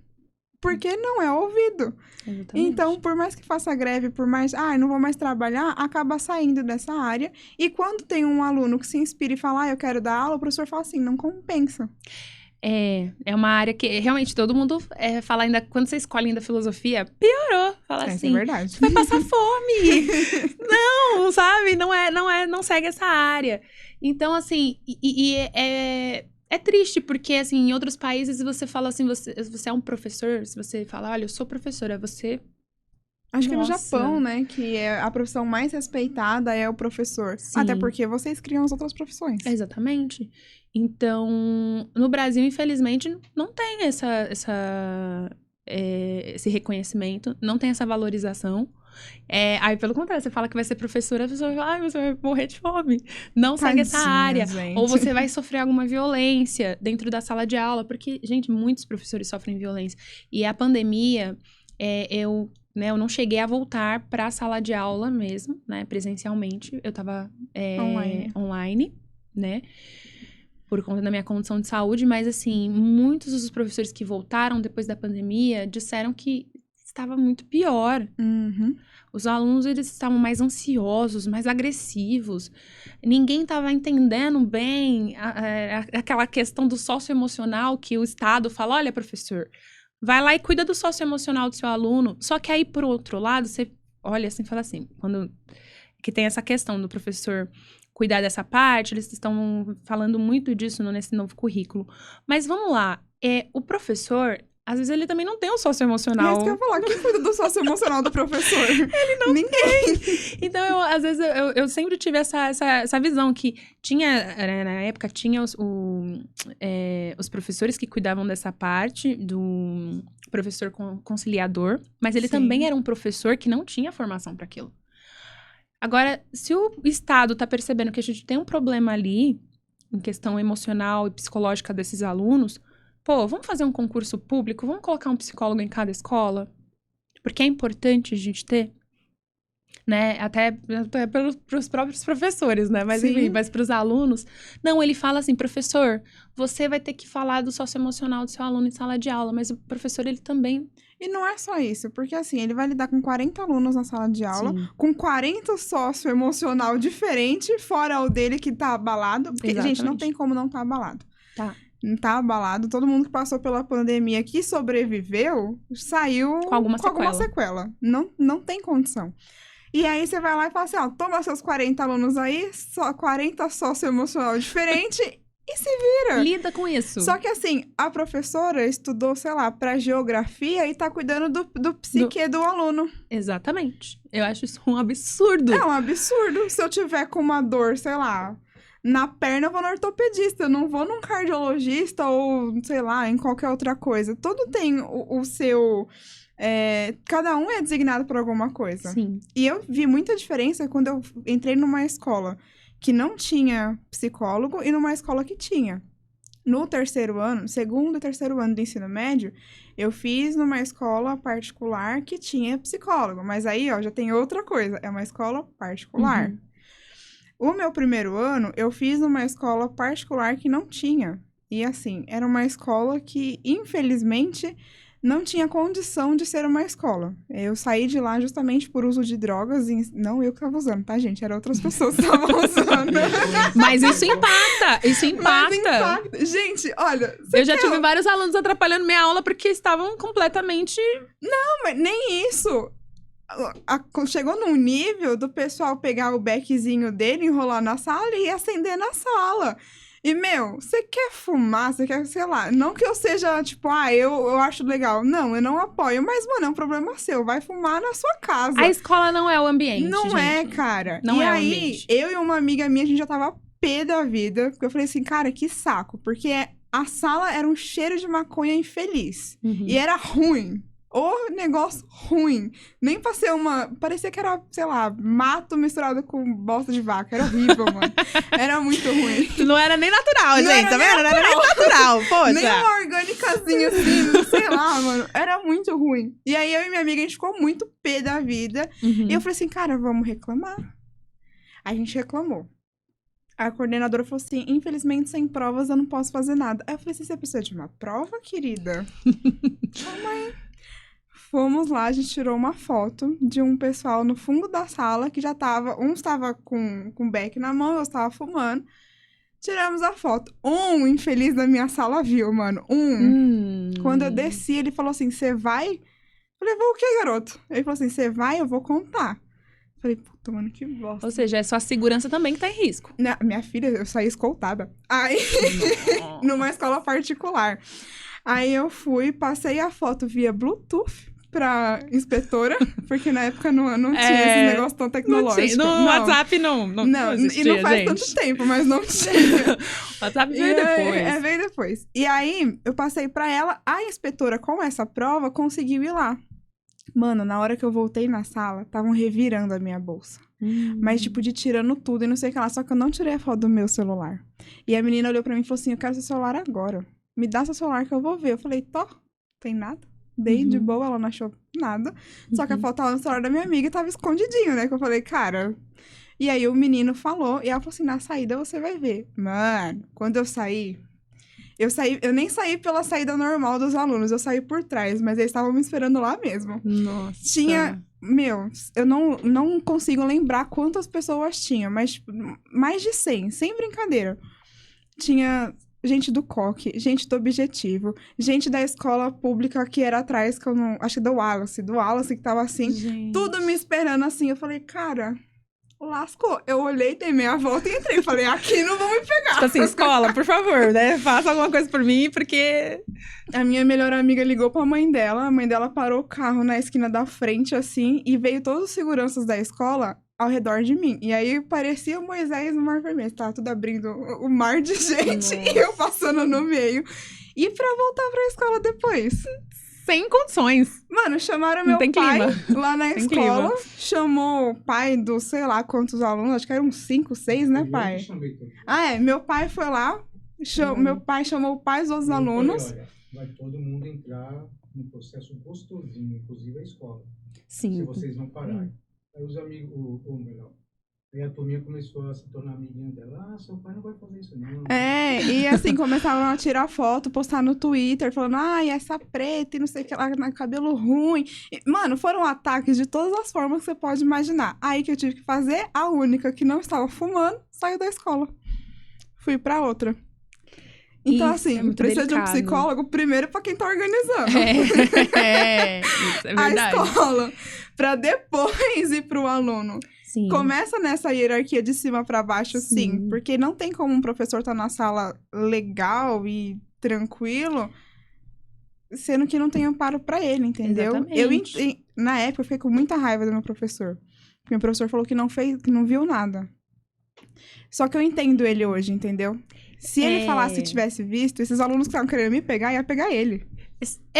porque não é ouvido. Exatamente. Então, por mais que faça greve, por mais, não vou mais trabalhar, acaba saindo dessa área. E quando tem um aluno que se inspira e fala, eu quero dar aula, o professor fala assim, não compensa. É uma área que realmente todo mundo fala ainda, quando você escolhe ainda filosofia, piorou. Fala assim, é verdade. Você vai passar fome. Não, sabe? Não segue essa área. Então, assim, é triste, porque, assim, em outros países você fala assim, você é um professor, se você fala, olha, eu sou professora, você... Acho que no Japão, né, que é a profissão mais respeitada é o professor. Sim. Até porque vocês criam as outras profissões. Exatamente. Então, no Brasil, infelizmente, não tem esse reconhecimento, não tem essa valorização. Aí, pelo contrário, você fala que vai ser professora, a pessoa fala, você vai morrer de fome. Não segue essa área. Gente. Ou você vai sofrer alguma violência dentro da sala de aula, porque, gente, muitos professores sofrem violência. E a pandemia, eu não cheguei a voltar para a sala de aula mesmo, né, presencialmente. Eu tava online, né, por conta da minha condição de saúde. Mas, assim, muitos dos professores que voltaram depois da pandemia disseram que estava muito pior. Uhum. Os alunos, eles estavam mais ansiosos, mais agressivos. Ninguém estava entendendo bem aquela questão do socioemocional que o Estado fala, olha, professor, vai lá e cuida do socioemocional do seu aluno. Só que aí, por outro lado, você olha assim e fala assim, que tem essa questão do professor cuidar dessa parte, eles estão falando muito disso nesse novo currículo. Mas vamos lá, o professor, às vezes ele também não tem um socioemocional. É isso que eu ia falar, quem cuida do socioemocional do professor? Ele não Ninguém tem. Então, às vezes, eu sempre tive essa visão que tinha, na época, tinha os professores que cuidavam dessa parte, do professor conciliador, mas ele também era um professor que não tinha formação para aquilo. Agora, se o Estado está percebendo que a gente tem um problema ali, em questão emocional e psicológica desses alunos, vamos fazer um concurso público, vamos colocar um psicólogo em cada escola, porque é importante a gente ter, né, até para os próprios professores, né, mas enfim, mas para os alunos. Não, ele fala assim, professor, você vai ter que falar do socioemocional do seu aluno em sala de aula, mas o professor, ele também... E não é só isso, porque assim, ele vai lidar com 40 alunos na sala de aula, com 40 socioemocional diferente, fora o dele que tá abalado, porque, gente, não tem como não tá abalado. Tá. Não tá abalado, todo mundo que passou pela pandemia que sobreviveu, saiu com alguma sequela. Não tem condição. E aí você vai lá e fala assim, toma seus 40 alunos aí, só 40 socioemocional diferente e se vira. Lida com isso. Só que assim, a professora estudou, sei lá, pra geografia e tá cuidando do psique do aluno. Exatamente. Eu acho isso um absurdo. É um absurdo. Se eu tiver com uma dor, sei lá, na perna, eu vou no ortopedista, eu não vou num cardiologista ou, sei lá, em qualquer outra coisa. Tudo tem o seu... cada um é designado por alguma coisa. Sim. E eu vi muita diferença quando eu entrei numa escola que não tinha psicólogo e numa escola que tinha. No segundo e terceiro ano do ensino médio, eu fiz numa escola particular que tinha psicólogo. Mas aí, já tem outra coisa. É uma escola particular. Uhum. O meu primeiro ano, eu fiz numa escola particular que não tinha. E assim, era uma escola que, infelizmente, não tinha condição de ser uma escola. Eu saí de lá justamente por uso de drogas. Não eu que estava usando, tá, gente? Eram outras pessoas que estavam usando. Mas isso impacta. Isso impacta. Gente, olha... Eu já tive vários alunos atrapalhando minha aula porque estavam completamente... Não, mas nem isso. Chegou num nível do pessoal pegar o beckzinho dele, enrolar na sala e acender na sala. E, meu, você quer fumar, você quer, sei lá, não que eu seja, tipo, eu acho legal. Não, eu não apoio, mas, mano, é um problema seu, vai fumar na sua casa. A escola não é o ambiente, Não gente. é, cara. Não e é o aí, ambiente. eu e uma amiga minha, a gente já tava pé da vida, porque eu falei assim, cara, que saco, porque a sala era um cheiro de maconha infeliz. Uhum. E era ruim. O negócio ruim. Nem pra ser uma... Parecia que era, sei lá, mato misturado com bosta de vaca. Era horrível, mano. Era muito ruim. Não era nem natural, Não gente, era tá nem vendo? Não era nem natural, poxa. Nem uma orgânicazinha assim, sei lá, mano. Era muito ruim. E aí, eu e minha amiga, a gente ficou muito pé da vida. Uhum. E eu falei assim, cara, vamos reclamar. A gente reclamou. A coordenadora falou assim, infelizmente, sem provas eu não posso fazer nada. Aí eu falei assim, você precisa de uma prova, querida? Calma aí. Fomos lá, a gente tirou uma foto de um pessoal no fundo da sala que já tava... Um estava com o beck na mão, eu estava fumando. Tiramos a foto. Um infeliz da minha sala viu, mano. Quando eu desci, ele falou assim, você vai? Eu falei, vou o quê, garoto? Ele falou assim, você vai? Eu vou contar. Eu falei, puta, mano, que bosta. Ou seja, é sua segurança também que tá em risco. Minha filha, eu saí escoltada. Aí, numa escola particular. Aí eu fui, passei a foto via Bluetooth pra inspetora, porque na época não tinha esse negócio tão tecnológico. No WhatsApp não existia, e não faz gente. tanto tempo, mas não tinha. O WhatsApp veio depois. Veio depois. E aí, eu passei pra ela, a inspetora, com essa prova, conseguiu ir lá. Mano, na hora que eu voltei na sala, estavam revirando a minha bolsa. Mas, tipo, de tirando tudo e não sei o que lá. Só que eu não tirei a foto do meu celular. E a menina olhou pra mim e falou assim, eu quero seu celular agora. Me dá seu celular que eu vou ver. Eu falei, tem nada. Dei de boa, ela não achou nada. Só que a foto tava no celular da minha amiga e tava escondidinho, né? Que eu falei, cara... E aí o menino falou, e ela falou assim, na saída você vai ver. Mano, quando eu nem saí pela saída normal dos alunos, eu saí por trás, mas eles estavam me esperando lá mesmo. Nossa. Tinha, eu não consigo lembrar quantas pessoas tinha, mas tipo, mais de 100, sem brincadeira. Tinha gente do COC, gente do Objetivo, gente da escola pública que era atrás, que eu não... Acho que do Wallace que tava assim, Gente. tudo me esperando assim. Eu falei, cara... Lascou. Eu olhei, dei meia volta e entrei. Falei, aqui não vão me pegar. Tipo assim, escola, por favor, né? Faça alguma coisa por mim, porque... A minha melhor amiga ligou pra mãe dela. A mãe dela parou o carro na esquina da frente, assim, e veio todos os seguranças da escola ao redor de mim. E aí parecia o Moisés no Mar Vermelho. Tava tudo abrindo o mar de gente e eu passando no meio. E pra voltar pra escola depois. Sem condições. Mano, chamaram Não meu tem pai clima. lá na Tem escola. clima. Chamou o pai dos, sei lá, quantos alunos. Acho que eram 5, 6, né, pai? Meu pai foi lá. Meu pai chamou o pai dos outros alunos. Olha, vai todo mundo entrar no processo gostosinho, inclusive a escola. Sim. Se vocês não pararem. Aí os amigos, ou melhor, aí a turminha começou a se tornar amiguinha dela. Ah, seu pai não vai fazer isso, não. E assim, começavam a tirar foto, postar no Twitter, falando, ai, essa preta e não sei o que lá, cabelo ruim. Mano, foram ataques de todas as formas que você pode imaginar. Aí que eu tive que fazer, a única que não estava fumando, saiu da escola. Fui pra outra. Então, Isso assim, é muito precisa de um delicado. psicólogo primeiro pra quem tá organizando. Isso é verdade. A escola, pra depois ir pro aluno. Sim. Começa nessa hierarquia de cima pra baixo, sim. Porque não tem como um professor estar na sala legal e tranquilo, sendo que não tem amparo pra ele, entendeu? Exatamente. Na época, eu fiquei com muita raiva do meu professor. Porque meu professor falou que não viu nada. Só que eu entendo ele hoje, entendeu? Se ele falasse que tivesse visto, esses alunos que estavam querendo me pegar, ia pegar ele.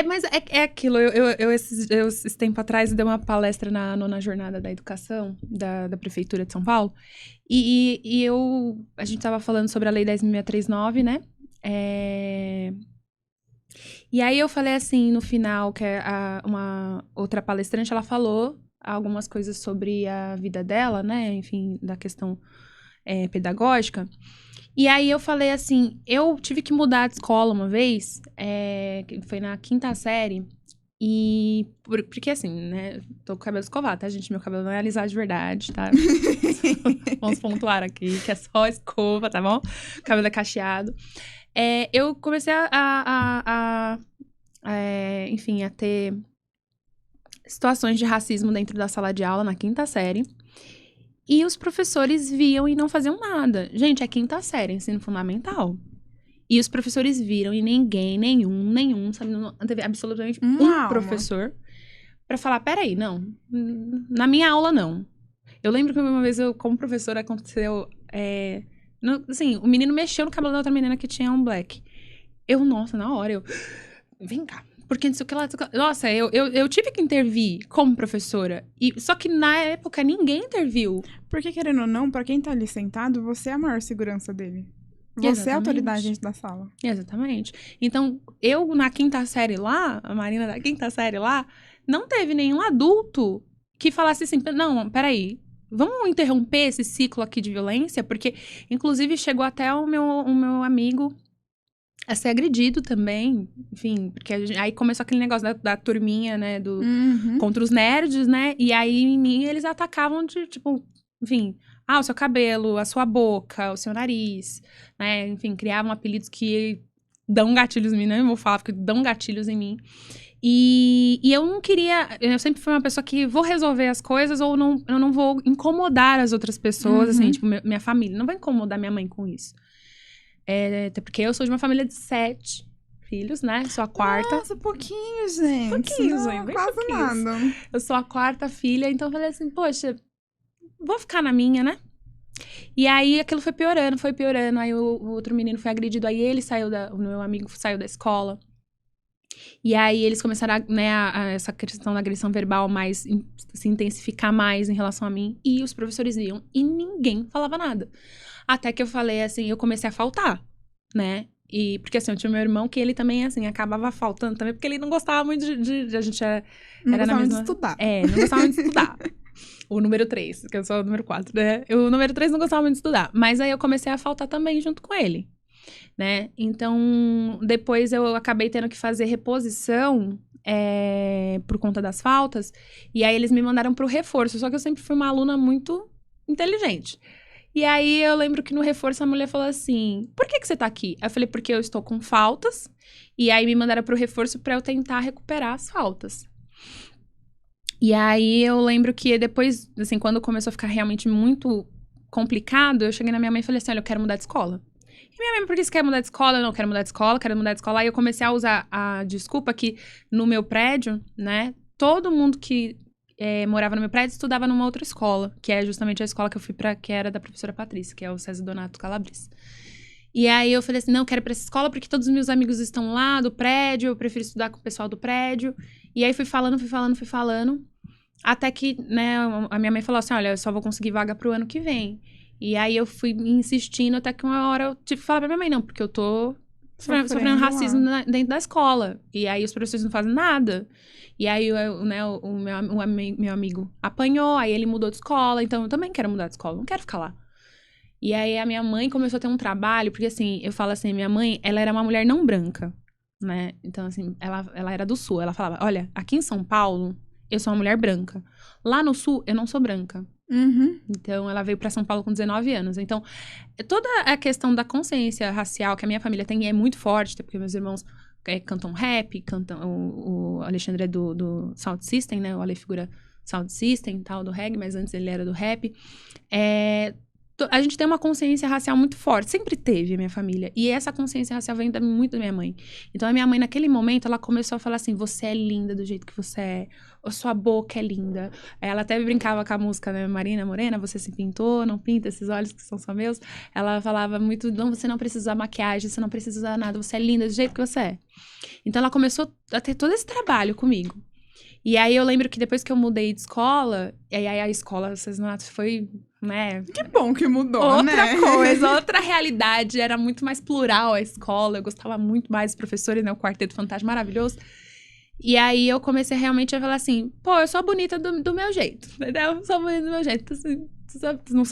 Mas é aquilo, esse tempo atrás, dei uma palestra na 9ª Jornada da Educação, da Prefeitura de São Paulo, e a gente tava falando sobre a Lei 10.639, né? E aí eu falei assim, no final, que uma outra palestrante, ela falou algumas coisas sobre a vida dela, né? Enfim, da questão pedagógica. E aí eu falei assim, eu tive que mudar de escola uma vez, que foi na 5ª série, porque assim, né, tô com o cabelo escovado, tá, gente? Meu cabelo não é alisado de verdade, tá? Vamos pontuar aqui, que é só escova, tá bom? O cabelo é cacheado. Eu comecei enfim, a ter situações de racismo dentro da sala de aula na 5ª série. E os professores viam e não faziam nada. Gente, é 5ª série, ensino fundamental. E os professores viram e nenhum, sabe? Não teve absolutamente Uma um aula. professor pra falar, peraí, não. Na minha aula, não. Eu lembro que uma vez, como professora, aconteceu... assim, o menino mexeu no cabelo da outra menina que tinha um black. Nossa, na hora, vem cá. Porque não sei o que lá... Nossa, eu tive que intervir como professora. Só que na época, ninguém interviu. Porque, querendo ou não, pra quem tá ali sentado, você é a maior segurança dele. Você é a Exatamente. autoridade dentro da sala. Exatamente. Então, eu na 5ª série lá, a Marina da 5ª série lá, não teve nenhum adulto que falasse assim, não, peraí, vamos interromper esse ciclo aqui de violência? Porque, inclusive, chegou até o meu amigo a ser agredido também, enfim, porque aí começou aquele negócio da turminha, né, contra os nerds, né, e aí em mim eles atacavam de, tipo, enfim, o seu cabelo, a sua boca, o seu nariz, né, enfim, criavam apelidos que dão gatilhos em mim, não vou falar, porque dão gatilhos em mim. E eu não queria, eu sempre fui uma pessoa que vou resolver as coisas ou eu não vou incomodar as outras pessoas, assim, tipo, minha família, não vou incomodar minha mãe com isso. Até porque eu sou de uma família de 7 filhos, né? Sou a 4ª. Nossa, pouquinho, gente. Pouquinho, Não, gente, bem quase pouquinhos. nada. Eu sou a 4ª filha, então eu falei assim, poxa, vou ficar na minha, né? E aí aquilo foi piorando. Aí o outro menino foi agredido, aí o meu amigo saiu da escola. E aí eles começaram essa questão da agressão verbal mais, se intensificar mais em relação a mim. E os professores iam e ninguém falava nada. Até que eu falei assim, eu comecei a faltar, né? E porque assim, eu tinha meu irmão que ele também, assim, acabava faltando também, porque ele não gostava muito a gente era Não gostava na muito mesma... de estudar. Não gostava muito de estudar. O número 3, que eu sou o número 4, né? O número 3 não gostava muito de estudar. Mas aí eu comecei a faltar também junto com ele, né? Então, depois eu acabei tendo que fazer reposição por conta das faltas. E aí eles me mandaram pro reforço. Só que eu sempre fui uma aluna muito inteligente. E aí eu lembro que no reforço a mulher falou assim, por que você tá aqui? Eu falei, porque eu estou com faltas. E aí me mandaram pro reforço pra eu tentar recuperar as faltas. E aí eu lembro que depois, assim, quando começou a ficar realmente muito complicado, eu cheguei na minha mãe e falei assim, olha, eu quero mudar de escola. E minha mãe, por que você quer mudar de escola? Eu não quero mudar de escola, quero mudar de escola. Aí eu comecei a usar a desculpa que no meu prédio, né, todo mundo que morava no meu prédio estudava numa outra escola, que é justamente a escola que eu fui que era da professora Patrícia, que é o César Donato Calabres. E aí eu falei assim, não, eu quero ir pra essa escola porque todos os meus amigos estão lá do prédio, eu prefiro estudar com o pessoal do prédio. E aí fui falando, até que, né, a minha mãe falou assim, olha, eu só vou conseguir vaga pro ano que vem. E aí eu fui insistindo até que uma hora eu tive que falar pra minha mãe, não, porque eu tô sofrendo racismo dentro da escola. E aí os professores não fazem nada. E aí, né, meu amigo apanhou, aí ele mudou de escola, então eu também quero mudar de escola, não quero ficar lá. E aí a minha mãe começou a ter um trabalho, porque assim, eu falo assim, minha mãe, ela era uma mulher não branca, né? Então assim, ela era do Sul, ela falava, olha, aqui em São Paulo, eu sou uma mulher branca. Lá no Sul, eu não sou branca. Então, ela veio pra São Paulo com 19 anos. Então, toda a questão da consciência racial que a minha família tem é muito forte, porque meus irmãos cantam rap, o Alexandre é do Sound System, né? O Ale figura Sound System, tal, do reggae, mas antes ele era do rap. A gente tem uma consciência racial muito forte, sempre teve a minha família. E essa consciência racial vem muito da minha mãe. Então, a minha mãe, naquele momento, ela começou a falar assim, você é linda do jeito que você é, a sua boca é linda. Ela até brincava com a música, né, Marina Morena, você se pintou, não pinta esses olhos que são só meus. Ela falava muito, não, você não precisa usar maquiagem, você não precisa usar nada, você é linda do jeito que você é. Então, ela começou a ter todo esse trabalho comigo. E aí, eu lembro que depois que eu mudei de escola, e aí a escola, vocês não foi, né? Que bom que mudou, outra né? coisa, outra realidade. Era muito mais plural a escola. Eu gostava muito mais dos professores, né? O Quarteto Fantástico maravilhoso. E aí, eu comecei realmente a falar assim, pô, eu sou bonita do meu jeito, entendeu? Eu sou bonita do meu jeito. Assim,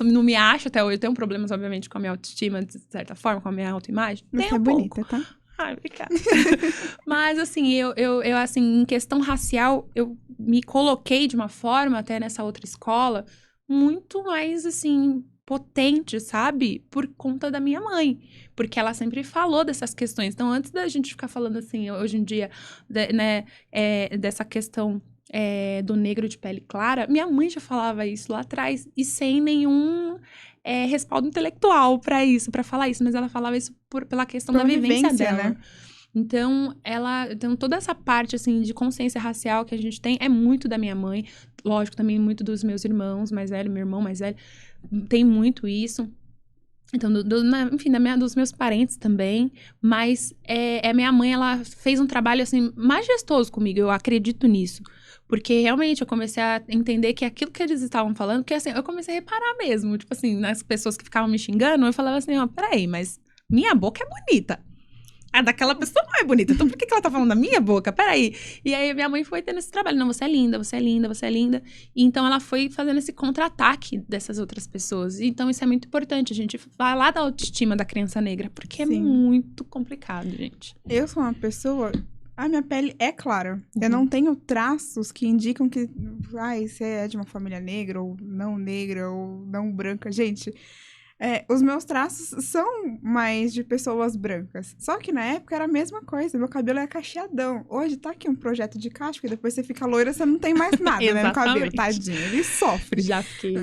não me acho até hoje. Eu tenho problemas, obviamente, com a minha autoestima, de certa forma, com a minha autoimagem. Você é bonita, tá? Ai, obrigada. Mas, assim, eu, assim, em questão racial, eu me coloquei de uma forma, até nessa outra escola, muito mais, assim, potente, sabe? Por conta da minha mãe. Porque ela sempre falou dessas questões. Então, antes da gente ficar falando, assim, hoje em dia, né, dessa questão do negro de pele clara, minha mãe já falava isso lá atrás, e sem nenhum respaldo intelectual pra isso, pra falar isso, mas ela falava isso pela questão da vivência dela. Né? Então, toda essa parte, assim, de consciência racial que a gente tem é muito da minha mãe. Lógico, também muito dos meus irmãos mais velhos, meu irmão mais velho. Tem muito isso. Então, enfim, dos meus parentes também. Mas minha mãe, ela fez um trabalho, assim, majestoso comigo. Eu acredito nisso. Porque, realmente, eu comecei a entender que aquilo que eles estavam falando... Porque, assim, eu comecei a reparar mesmo. Tipo assim, nas pessoas que ficavam me xingando, eu falava assim, ó, peraí, mas minha boca é bonita. A daquela pessoa não é bonita. Então, por que ela tá falando da minha boca? Peraí. E aí, minha mãe foi tendo esse trabalho. Não, você é linda, você é linda, você é linda. E então, ela foi fazendo esse contra-ataque dessas outras pessoas. Então, isso é muito importante. A gente falar da autoestima da criança negra. Porque Sim. é muito complicado, gente. Eu sou uma pessoa... A minha pele é clara. Eu não tenho traços que indicam que... você é de uma família negra, ou não branca. Gente... os meus traços são mais de pessoas brancas. Só que na época era a mesma coisa. Meu cabelo é cacheadão. Hoje tá aqui um projeto de casco e depois você fica loira, você não tem mais nada, né, no cabelo. Tadinho, ele sofre. Já fiquei.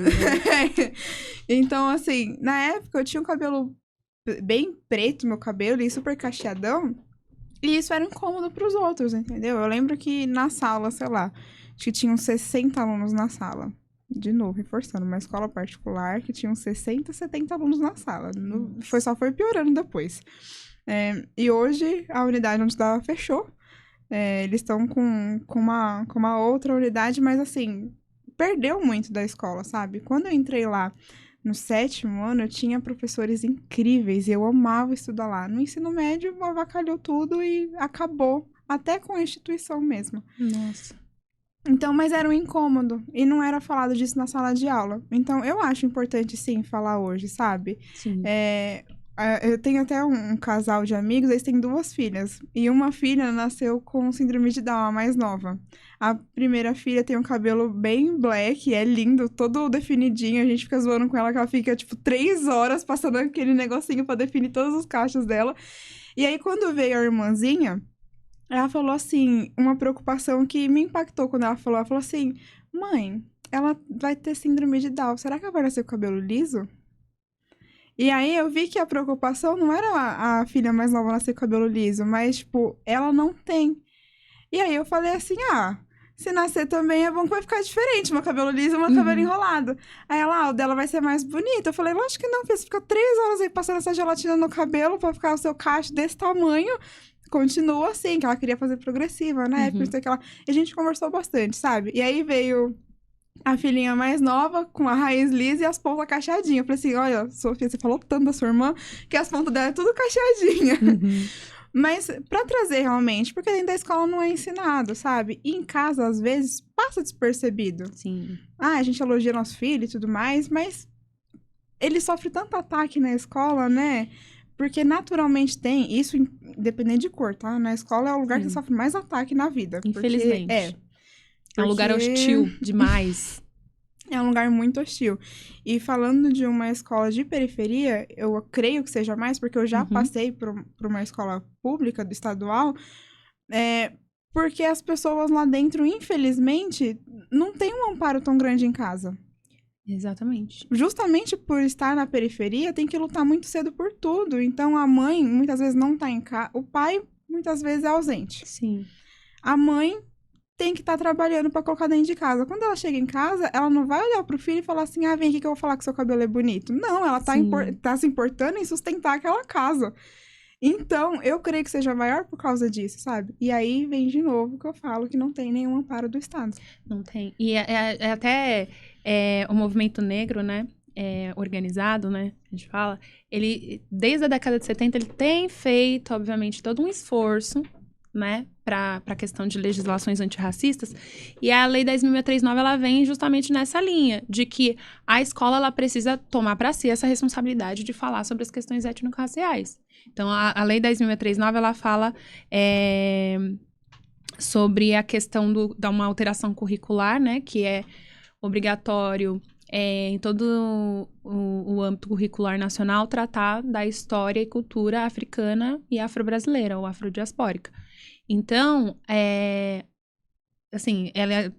Então, assim, na época eu tinha um cabelo bem preto, meu cabelo, e super cacheadão. E isso era incômodo pros outros, entendeu? Eu lembro que na sala, sei lá, acho que tinham 60 alunos na sala. De novo, reforçando, uma escola particular que tinha uns 60, 70 alunos na sala. Foi piorando depois. E hoje, a unidade onde estava fechou. Eles estão com uma outra unidade, mas assim, perdeu muito da escola, sabe? Quando eu entrei lá no 7º ano, eu tinha professores incríveis e eu amava estudar lá. No ensino médio, avacalhou tudo e acabou, até com a instituição mesmo. Nossa. Então, mas era um incômodo. E não era falado disso na sala de aula. Então, eu acho importante, sim, falar hoje, sabe? Sim. Eu tenho até um casal de amigos, eles têm 2 filhas. E uma filha nasceu com síndrome de Down, a mais nova. A primeira filha tem um cabelo bem black, é lindo, todo definidinho. A gente fica zoando com ela que ela fica, tipo, 3 horas passando aquele negocinho pra definir todos os cachos dela. E aí, quando veio a irmãzinha... Ela falou assim, uma preocupação que me impactou quando ela falou assim, mãe, ela vai ter síndrome de Down, será que ela vai nascer com o cabelo liso? E aí eu vi que a preocupação não era a filha mais nova nascer com o cabelo liso, mas, tipo, ela não tem. E aí eu falei assim, se nascer também é bom que vai ficar diferente, meu cabelo liso e meu cabelo enrolado. Aí ela, o dela vai ser mais bonito. Eu falei, lógico que não, filha, você fica 3 horas aí passando essa gelatina no cabelo pra ficar o seu cacho desse tamanho. Continua assim, que ela queria fazer progressiva, né? Por isso que ela... E a gente conversou bastante, sabe? E aí veio a filhinha mais nova, com a raiz lisa e as pontas cacheadinhas. Eu falei assim, olha, Sofia, você falou tanto da sua irmã, que as pontas dela é tudo cacheadinha. Mas pra trazer realmente, porque dentro da escola não é ensinado, sabe? E em casa, às vezes, passa despercebido. Sim. A gente elogia nosso filho e tudo mais, mas ele sofre tanto ataque na escola, né? Porque naturalmente tem, isso independente de cor, tá? Na escola é o lugar que sofre mais ataque na vida. Infelizmente. É um lugar hostil demais. É um lugar muito hostil. E falando de uma escola de periferia, eu creio que seja mais, porque eu já passei por uma escola pública, do estadual, porque as pessoas lá dentro, infelizmente, não têm um amparo tão grande em casa. Exatamente. Justamente por estar na periferia, tem que lutar muito cedo por tudo. Então, a mãe, muitas vezes, não tá em casa. O pai, muitas vezes, é ausente. Sim. A mãe tem que estar trabalhando pra colocar dentro de casa. Quando ela chega em casa, ela não vai olhar pro filho e falar assim, vem aqui que eu vou falar que seu cabelo é bonito. Não, ela tá se importando em sustentar aquela casa. Então, eu creio que seja maior por causa disso, sabe? E aí, vem de novo que eu falo que não tem nenhum amparo do Estado. Não tem. E até o movimento negro, né? Organizado, né? A gente fala. Ele, desde a década de 70, ele tem feito, obviamente, todo um esforço, né? Para a questão de legislações antirracistas. E a Lei 10.639, ela vem justamente nessa linha, de que a escola, ela precisa tomar para si essa responsabilidade de falar sobre as questões étnico-raciais. Então, a Lei 10.639, ela fala sobre a questão de uma alteração curricular, né? Que é obrigatório em todo o âmbito curricular nacional tratar da história e cultura africana e afro-brasileira, ou afrodiaspórica. Então, assim,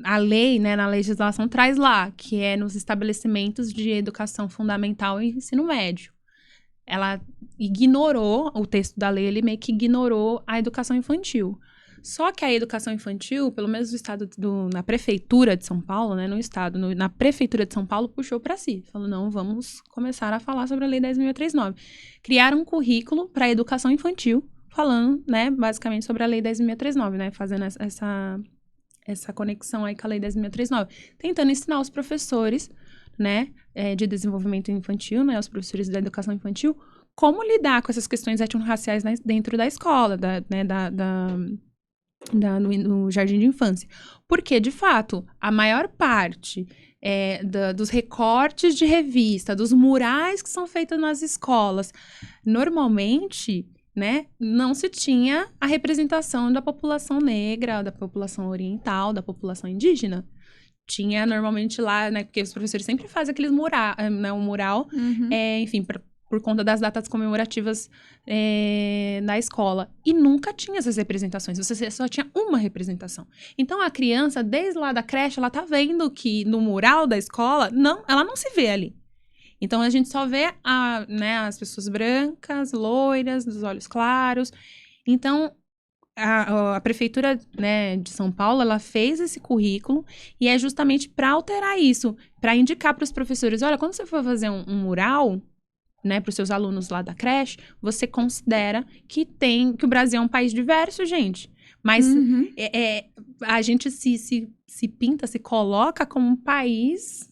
a lei, né, na legislação traz lá, que é nos estabelecimentos de educação fundamental e ensino médio. Ela ignorou, o texto da lei, ele meio que ignorou a educação infantil. Só que a educação infantil, pelo menos no estado, na prefeitura de São Paulo, né, no estado, na prefeitura de São Paulo, puxou para si. Falou, não, vamos começar a falar sobre a lei 10.639. Criaram um currículo para a educação infantil, falando, né, basicamente sobre a lei 10.639, né, fazendo essa conexão aí com a lei 10.639. Tentando ensinar os professores, né, de desenvolvimento infantil, né, os professores da educação infantil, como lidar com essas questões étnico-raciais dentro da escola, no jardim de infância. Porque, de fato, a maior parte dos recortes de revista, dos murais que são feitos nas escolas, normalmente, né, não se tinha a representação da população negra, da população oriental, da população indígena. Tinha normalmente lá, né, porque os professores sempre fazem aqueles mural, né, um mural, enfim, por conta das datas comemorativas na escola. E nunca tinha essas representações, você só tinha uma representação. Então, a criança, desde lá da creche, ela tá vendo que no mural da escola, ela não se vê ali. Então, a gente só vê as pessoas brancas, loiras, dos olhos claros. Então, a prefeitura, né, de São Paulo, ela fez esse currículo e é justamente para alterar isso, para indicar para os professores, olha, quando você for fazer um mural, né, para os seus alunos lá da creche, você considera que o Brasil é um país diverso, gente. Mas a gente se pinta, se coloca como um país,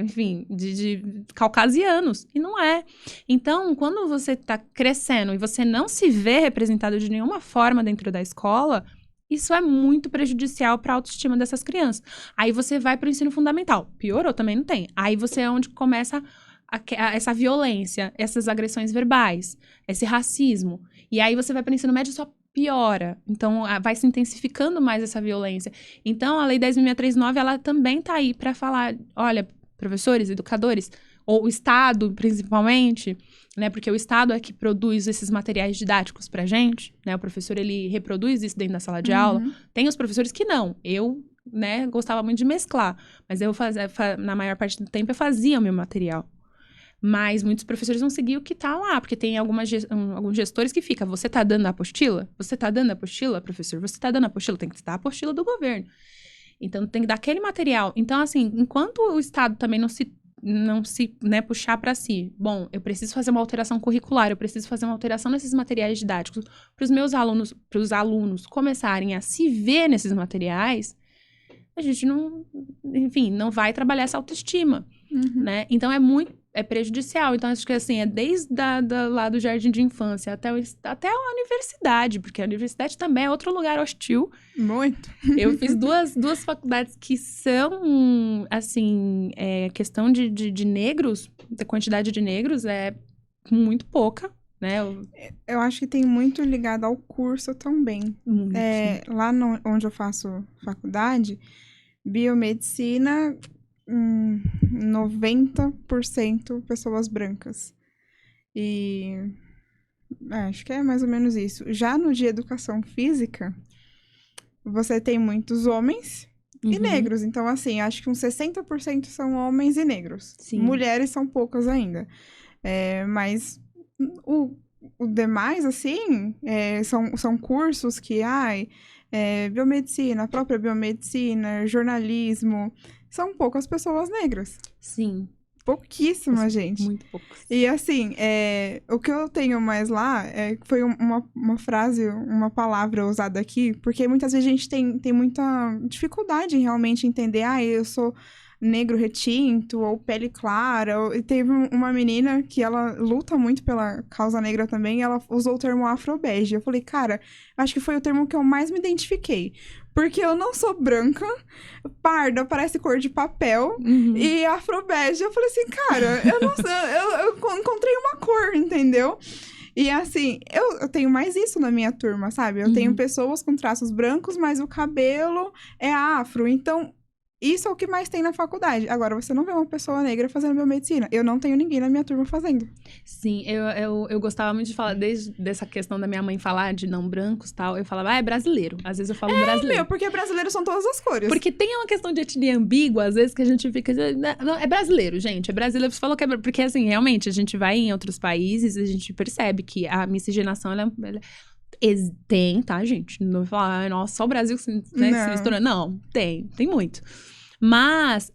enfim, de caucasianos. E não é. Então, quando você está crescendo e você não se vê representado de nenhuma forma dentro da escola, isso é muito prejudicial para a autoestima dessas crianças. Aí você vai para o ensino fundamental. Piorou, também não tem. Aí você é onde começa essa violência, essas agressões verbais, esse racismo. E aí você vai para o ensino médio e só piora. Então, vai se intensificando mais essa violência. Então, a Lei 10.639, ela também está aí para falar, olha, professores, educadores, ou o Estado, principalmente, né, porque o Estado é que produz esses materiais didáticos pra gente, né, o professor, ele reproduz isso dentro da sala de aula. Tem os professores que não. Eu, né, gostava muito de mesclar, mas eu na maior parte do tempo, eu fazia o meu material. Mas muitos professores vão seguir o que tá lá, porque tem alguns gestores que ficam, você tá dando a apostila? Você tá dando a apostila, professor? Você tá dando a apostila? Tem que dar a apostila do governo. Então, tem que dar aquele material. Então, assim, enquanto o Estado também não se né, puxar para si, bom, eu preciso fazer uma alteração curricular, eu preciso fazer uma alteração nesses materiais didáticos para os meus alunos, para os alunos começarem a se ver nesses materiais, a gente não vai trabalhar essa autoestima, né? Então, é prejudicial. Então, acho que, assim, desde lá do jardim de infância até a universidade, porque a universidade também é outro lugar hostil. Muito. Eu fiz duas faculdades que são, assim, questão de negros, da quantidade de negros é muito pouca, né? Eu acho que tem muito ligado ao curso também. Muito. Lá onde eu faço faculdade, biomedicina, 90% pessoas brancas. E acho que é mais ou menos isso. Já no de educação física, você tem muitos homens e negros. Então, assim, acho que uns 60% são homens e negros. Sim. Mulheres são poucas ainda. Mas o demais, assim, são cursos que, biomedicina, a própria biomedicina, jornalismo, são poucas pessoas negras. Sim. Pouquíssima, gente. Muito poucos. E, assim, o que eu tenho mais lá foi uma frase, uma palavra usada aqui, porque muitas vezes a gente tem muita dificuldade em realmente entender, eu sou negro retinto ou pele clara. E teve uma menina que ela luta muito pela causa negra também, e ela usou o termo afrobege. Eu falei, cara, acho que foi o termo que eu mais me identifiquei. Porque eu não sou branca, parda, parece cor de papel, e afrobege. Eu falei assim, cara, eu não sei, eu encontrei uma cor, entendeu? E assim, eu tenho mais isso na minha turma, sabe? Eu tenho pessoas com traços brancos, mas o cabelo é afro. Então, Isso é o que mais tem na faculdade. Agora, você não vê uma pessoa negra fazendo biomedicina. Eu não tenho ninguém na minha turma fazendo. Sim, eu gostava muito de falar, desde dessa questão da minha mãe falar de não brancos e tal, eu falava, é brasileiro. Às vezes eu falo brasileiro. Porque brasileiros são todas as cores. Porque tem uma questão de etnia ambígua, às vezes, que a gente fica... Não, é brasileiro, gente. É brasileiro. Você falou que é... Porque, assim, realmente, a gente vai em outros países e a gente percebe que a miscigenação, ela tem, tá, gente? Não vou falar, nossa, só o Brasil se mistura. Não, tem muito. Mas,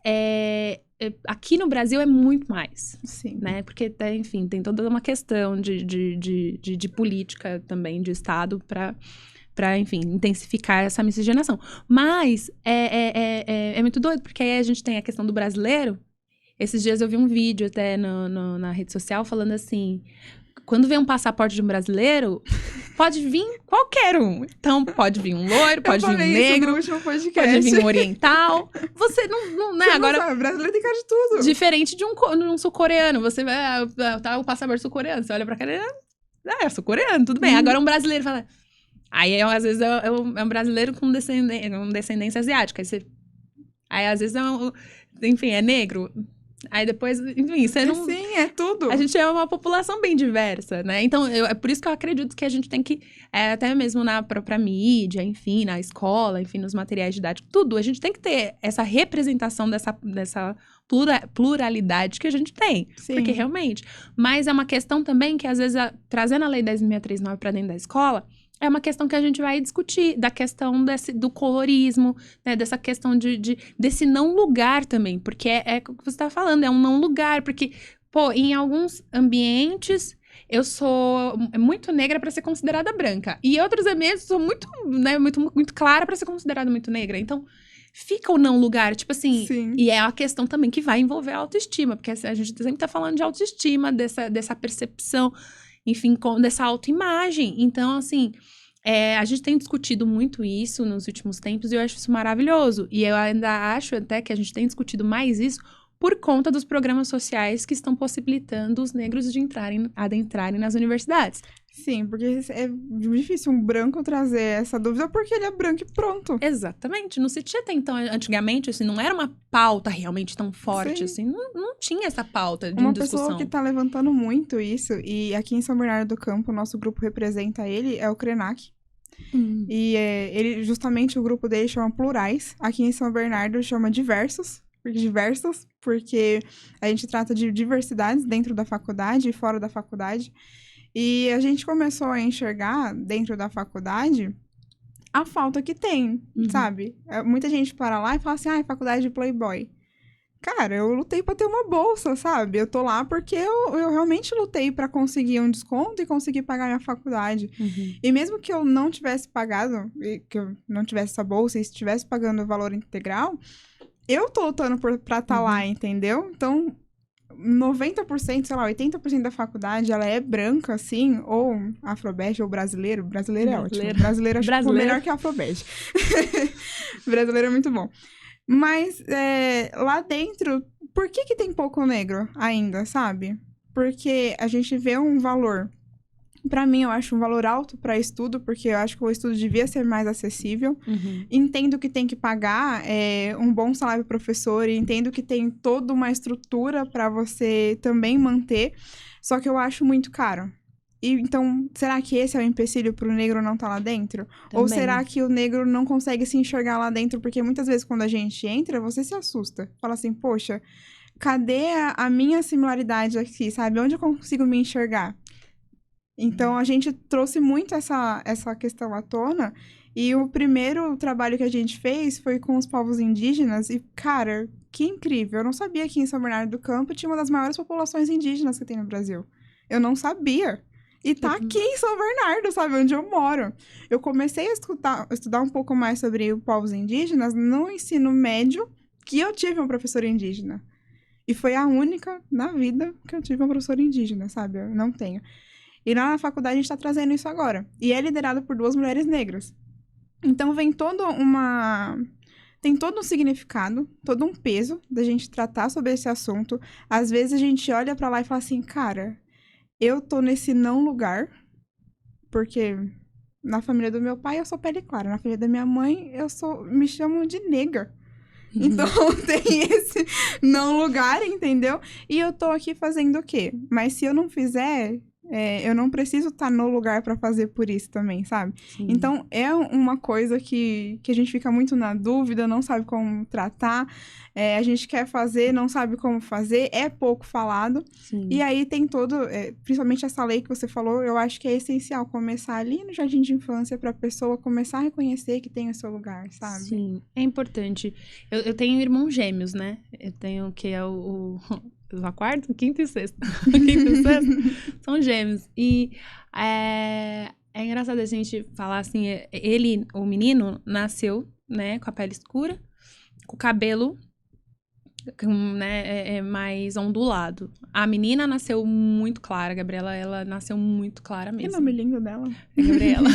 aqui no Brasil é muito mais. Sim. Né? Porque, enfim, tem toda uma questão de política também, de Estado, pra, enfim, intensificar essa miscigenação. Mas é muito doido, porque aí a gente tem a questão do brasileiro. Esses dias eu vi um vídeo até na rede social falando assim... Quando vem um passaporte de um brasileiro, pode vir qualquer um. Então, pode vir um loiro, pode vir um negro, pode vir um oriental. Você não né? Agora, sabe, brasileiro tem cara de tudo. Diferente de um sul-coreano. Você vai, tá o passaporte sul-coreano, você olha pra cara e é sul-coreano, tudo bem. Agora um brasileiro fala... Aí, às vezes, é um brasileiro com descendência asiática. Aí, às vezes, enfim, é negro. Aí depois, enfim, você não... Sim, é tudo. A gente é uma população bem diversa, né? Então, é por isso que eu acredito que a gente tem que, até mesmo na própria mídia, enfim, na escola, enfim, nos materiais didáticos, tudo. A gente tem que ter essa representação dessa pluralidade que a gente tem. Sim. Porque realmente... Mas é uma questão também que, às vezes, trazendo a Lei 10.639 para dentro da escola... É uma questão que a gente vai discutir, da questão do colorismo, né? Dessa questão desse não lugar também, porque é o que você tá falando, é um não lugar, porque, pô, em alguns ambientes eu sou muito negra para ser considerada branca, e em outros ambientes eu sou muito, né, muito clara para ser considerada muito negra, então fica o não lugar, tipo assim, Sim. E é a questão também que vai envolver a autoestima, porque a gente sempre tá falando de autoestima, dessa percepção, enfim, dessa autoimagem. Então, assim, a gente tem discutido muito isso nos últimos tempos e eu acho isso maravilhoso. E eu ainda acho até que a gente tem discutido mais isso por conta dos programas sociais que estão possibilitando os negros de adentrarem nas universidades. Sim, porque é difícil um branco trazer essa dúvida porque ele é branco e pronto. Exatamente. Não se tinha até então, antigamente, assim, não era uma pauta realmente tão forte, assim. Não tinha essa pauta de uma discussão. Pessoa que tá levantando muito isso, e aqui em São Bernardo do Campo, o nosso grupo representa ele, é o Krenak. E ele, justamente, o grupo dele chama Plurais. Aqui em São Bernardo chama Diversos, porque a gente trata de diversidades dentro da faculdade e fora da faculdade. E a gente começou a enxergar, dentro da faculdade, a falta que tem, sabe? Muita gente para lá e fala assim, faculdade de playboy. Cara, eu lutei pra ter uma bolsa, sabe? Eu tô lá porque eu realmente lutei pra conseguir um desconto e conseguir pagar minha faculdade. E mesmo que eu não tivesse pagado, que eu não tivesse essa bolsa e estivesse pagando o valor integral, eu tô lutando pra estar lá, entendeu? Então... 90%, sei lá, 80% da faculdade, ela é branca, assim, ou afrobege, ou brasileiro. Brasileiro é ótimo. Brasileiro acho que melhor que afrobege. Brasileiro é muito bom. Mas, lá dentro, por que tem pouco negro ainda, sabe? Porque a gente vê um valor... Pra mim, eu acho um valor alto pra estudo, porque eu acho que o estudo devia ser mais acessível. Entendo que tem que pagar um bom salário pro professor, e entendo que tem toda uma estrutura pra você também manter, só que eu acho muito caro. E, então, será que esse é o empecilho pro negro não estar lá dentro? Também. Ou será que o negro não consegue se enxergar lá dentro? Porque muitas vezes, quando a gente entra, você se assusta. Fala assim, poxa, cadê a minha similaridade aqui, sabe? Onde eu consigo me enxergar? Então, a gente trouxe muito essa questão à tona. E o primeiro trabalho que a gente fez foi com os povos indígenas. E, cara, que incrível. Eu não sabia que em São Bernardo do Campo tinha uma das maiores populações indígenas que tem no Brasil. Eu não sabia. E tá aqui em São Bernardo, sabe? Onde eu moro. Eu comecei a estudar um pouco mais sobre os povos indígenas no ensino médio, que eu tive uma professora indígena. E foi a única na vida que eu tive uma professora indígena, sabe? Eu não tenho. E lá na faculdade a gente tá trazendo isso agora. E é liderado por 2 mulheres negras. Então tem todo um significado, todo um peso da gente tratar sobre esse assunto. Às vezes a gente olha pra lá e fala assim, cara, eu tô nesse não lugar, porque na família do meu pai eu sou pele clara, na família da minha mãe me chamam de negra. Então tem esse não lugar, entendeu? E eu tô aqui fazendo o quê? Mas se eu não fizer, eu não preciso estar no lugar pra fazer por isso também, sabe? Sim. Então é uma coisa que a gente fica muito na dúvida, não sabe como tratar, a gente quer fazer, não sabe como fazer, é pouco falado. Sim. E aí tem principalmente essa lei que você falou, eu acho que é essencial começar ali no jardim de infância pra pessoa começar a reconhecer que tem o seu lugar, sabe? Sim, é importante. Eu tenho irmãos gêmeos, né? Eu tenho que é o quarto, quinto e sexto. Quinto e sexto são gêmeos. E é engraçado a gente falar assim, o menino, nasceu, né, com a pele escura, com o cabelo, né, mais ondulado. A menina nasceu muito clara, a Gabriela, ela nasceu muito clara mesmo. Que nome lindo dela. É Gabriela.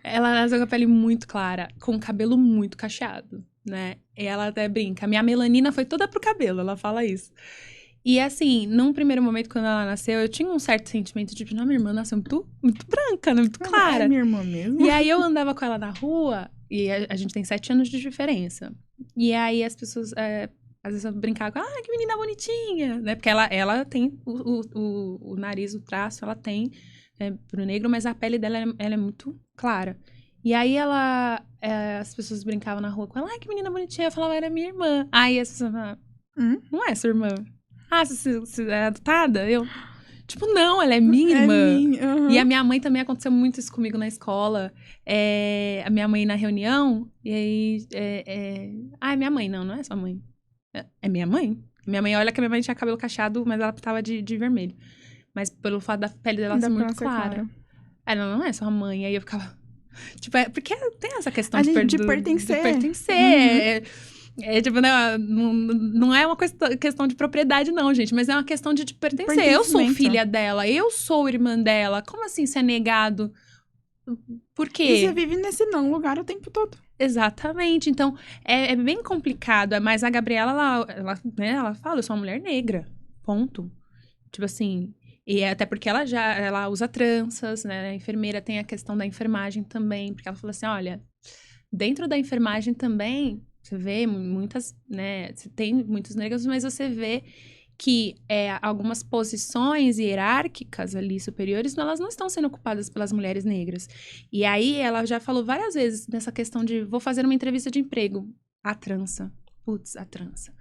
Ela nasceu com a pele muito clara, com o cabelo muito cacheado, né? E ela até brinca, minha melanina foi toda pro cabelo, ela fala isso. E assim, num primeiro momento, quando ela nasceu, eu tinha um certo sentimento de, tipo, não, minha irmã nasceu muito branca, né? Muito clara. É minha irmã mesmo. E aí eu andava com ela na rua, e a gente tem 7 anos de diferença. E aí as pessoas, às vezes eu brincava, que menina bonitinha, né? Porque ela tem o nariz, o traço, ela tem pro negro, mas a pele dela, ela é muito clara. E aí as pessoas brincavam na rua com ela, que menina bonitinha. Eu falava, era minha irmã. Aí as pessoas falavam, não é sua irmã? Você é adotada? Eu, tipo, não, ela é minha irmã. É minha, uhum. E a minha mãe também aconteceu muito isso comigo na escola. A minha mãe na reunião, e aí... minha mãe, não é sua mãe. É minha mãe. Minha mãe, olha que a minha mãe tinha cabelo cacheado, mas ela pintava de vermelho. Mas pelo fato da pele dela ser muito clara. Ela não é sua mãe. Aí eu ficava... Tipo, porque tem essa questão de pertencer. De pertencer. Uhum. Tipo, não é uma questão de propriedade, não, gente. Mas é uma questão de pertencer. Eu sou filha dela. Eu sou irmã dela. Como assim ser negado? Por quê? E você vive nesse não lugar o tempo todo. Exatamente. Então, é bem complicado. Mas a Gabriela, ela fala, eu sou uma mulher negra. Ponto. Tipo assim... E até porque ela usa tranças, né? A enfermeira tem a questão da enfermagem também. Porque ela falou assim, olha, dentro da enfermagem também, você vê muitas, né? Você tem muitos negros, mas você vê que algumas posições hierárquicas ali superiores, elas não estão sendo ocupadas pelas mulheres negras. E aí ela já falou várias vezes nessa questão de, vou fazer uma entrevista de emprego. A trança. Putz, a trança.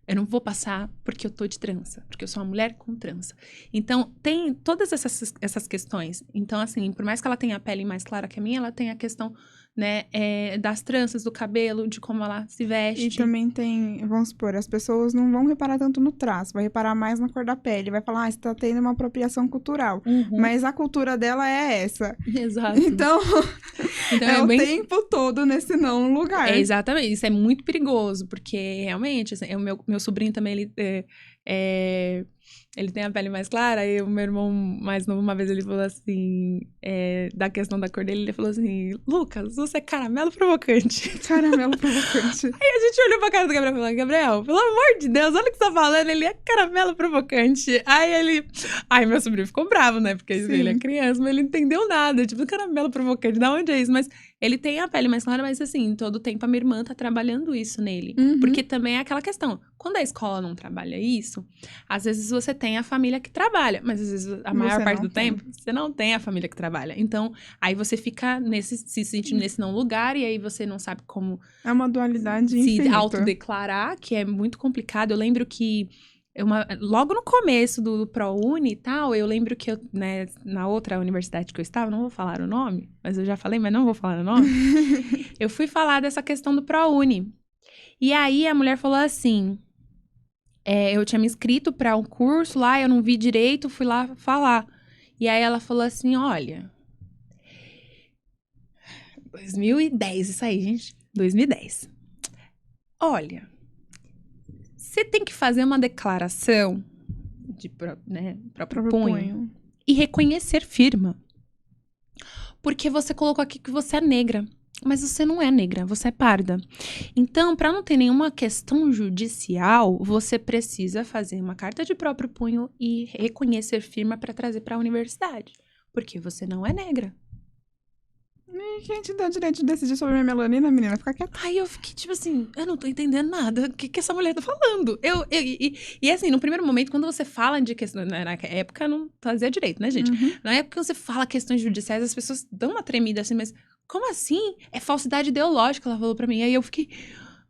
Eu não vou passar porque eu tô de trança, porque eu sou uma mulher com trança. Então, tem todas essas questões. Então, assim, por mais que ela tenha a pele mais clara que a minha, ela tem a questão, né, das tranças, do cabelo, de como ela se veste. E também tem, vamos supor, as pessoas não vão reparar tanto no traço, vai reparar mais na cor da pele, vai falar, você tá tendo uma apropriação cultural. Uhum. Mas a cultura dela é essa. Exato. Então o tempo todo nesse não lugar. Exatamente, isso é muito perigoso, porque realmente, assim, o meu sobrinho também, ele tem a pele mais clara, e o meu irmão mais novo, uma vez ele falou assim, da questão da cor dele, ele falou assim, Lucas, você é caramelo provocante. Caramelo provocante. Aí a gente olhou pra cara do Gabriel e falou, Gabriel, pelo amor de Deus, olha o que você tá falando, ele é caramelo provocante. Aí meu sobrinho ficou bravo, né, porque ele é criança, mas ele não entendeu nada, tipo, caramelo provocante, da onde é isso? Mas ele tem a pele mais clara, mas assim, todo tempo a minha irmã tá trabalhando isso nele. Uhum. Porque também é aquela questão, quando a escola não trabalha isso, às vezes você tem a família que trabalha, mas às vezes a maior parte do tempo, você não tem a família que trabalha. Então, aí você fica se sentindo nesse não lugar, e aí você não sabe como... É uma dualidade se infinita. autodeclarar, que é muito complicado. Eu lembro que logo no começo do ProUni e tal, eu lembro que eu, né, na outra universidade que eu estava, não vou falar o nome, mas eu já falei, mas não vou falar o nome, eu fui falar dessa questão do ProUni. E aí a mulher falou assim, eu tinha me inscrito para um curso lá, eu não vi direito, fui lá falar. E aí ela falou assim, olha, 2010, isso aí, gente, 2010. Olha, você tem que fazer uma declaração de próprio punho e reconhecer firma. Porque você colocou aqui que você é negra. Mas você não é negra, você é parda. Então, para não ter nenhuma questão judicial, você precisa fazer uma carta de próprio punho e reconhecer firma para trazer para a universidade. Porque você não é negra. E quem te deu o direito de decidir sobre minha melanina, menina? Fica quieta. Aí eu fiquei, tipo assim, eu não tô entendendo nada. O que essa mulher tá falando? E assim, no primeiro momento, quando você fala de questões... Na época, eu não fazia direito, né, gente? Uhum. Na época que você fala questões judiciais, as pessoas dão uma tremida assim, mas como assim? É falsidade ideológica, ela falou pra mim. Aí eu fiquei,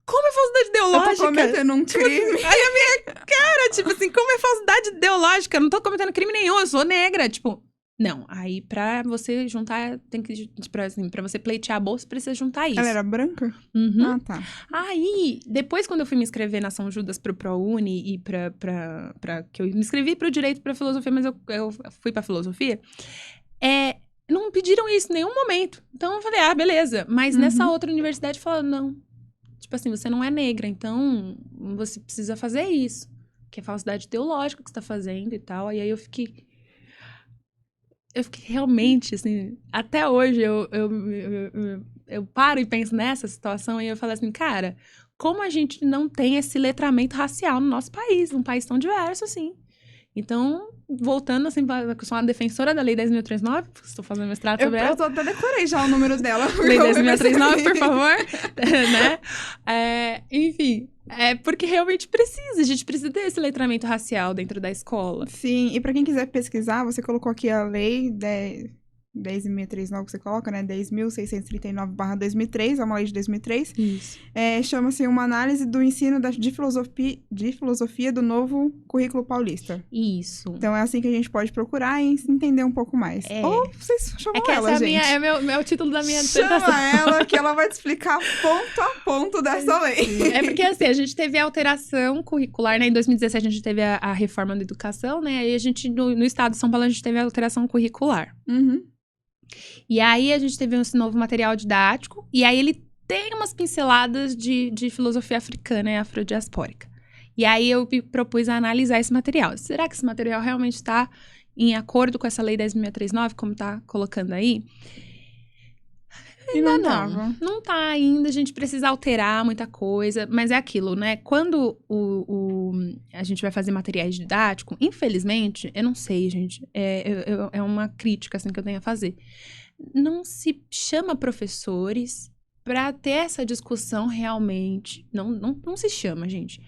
como é falsidade ideológica? Eu tô cometendo um crime. Aí a minha cara, tipo assim, como é falsidade ideológica? Eu não tô cometendo crime nenhum, eu sou negra. Tipo, não. Aí pra você juntar, tem que, assim, pra você pleitear a bolsa, precisa juntar isso. Ela era branca? Uhum. Ah, tá. Aí, depois quando eu fui me inscrever na São Judas pro ProUni e que eu me inscrevi pro direito pra filosofia, mas eu fui pra filosofia, não pediram isso em nenhum momento. Então eu falei, beleza. Mas nessa outra universidade falaram, não. Tipo assim, você não é negra, então você precisa fazer isso. Que é falsidade teológica que você tá fazendo e tal. E aí eu fiquei realmente, assim, até hoje eu paro e penso nessa situação e eu falo assim, cara, como a gente não tem esse letramento racial no nosso país, um país tão diverso assim. Então, voltando assim, eu sou uma defensora da Lei 10.309, estou fazendo mestrado sobre ela. Eu até decorei já o número dela. Lei 10.309, por favor. Né? Enfim, porque realmente a gente precisa ter esse letramento racial dentro da escola. Sim, e pra quem quiser pesquisar, você colocou aqui a lei 10.639 que você coloca, né? 10.639/2003, é uma lei de 2003. Isso. Chama-se uma análise do ensino de filosofia do novo currículo paulista. Isso. Então é assim que a gente pode procurar e entender um pouco mais. Ou vocês chamam ela, essa gente. é o título da minha dissertação. Chama ela que ela vai te explicar ponto a ponto dessa lei. É porque assim, a gente teve a alteração curricular, né? Em 2017 a gente teve a reforma da educação, né? Aí a gente, no estado de São Paulo, a gente teve a alteração curricular. Uhum. E aí a gente teve esse novo material didático, e aí ele tem umas pinceladas de filosofia africana e afrodiaspórica. E aí eu me propus a analisar esse material. Será que esse material realmente está em acordo com essa lei 10.639, como está colocando aí? E não tava. Não tá ainda, a gente precisa alterar muita coisa, mas é aquilo, né? Quando a gente vai fazer materiais didáticos, infelizmente, eu não sei, gente, é uma crítica, assim, que eu tenho a fazer. Não se chama professores para ter essa discussão realmente, não se chama, gente.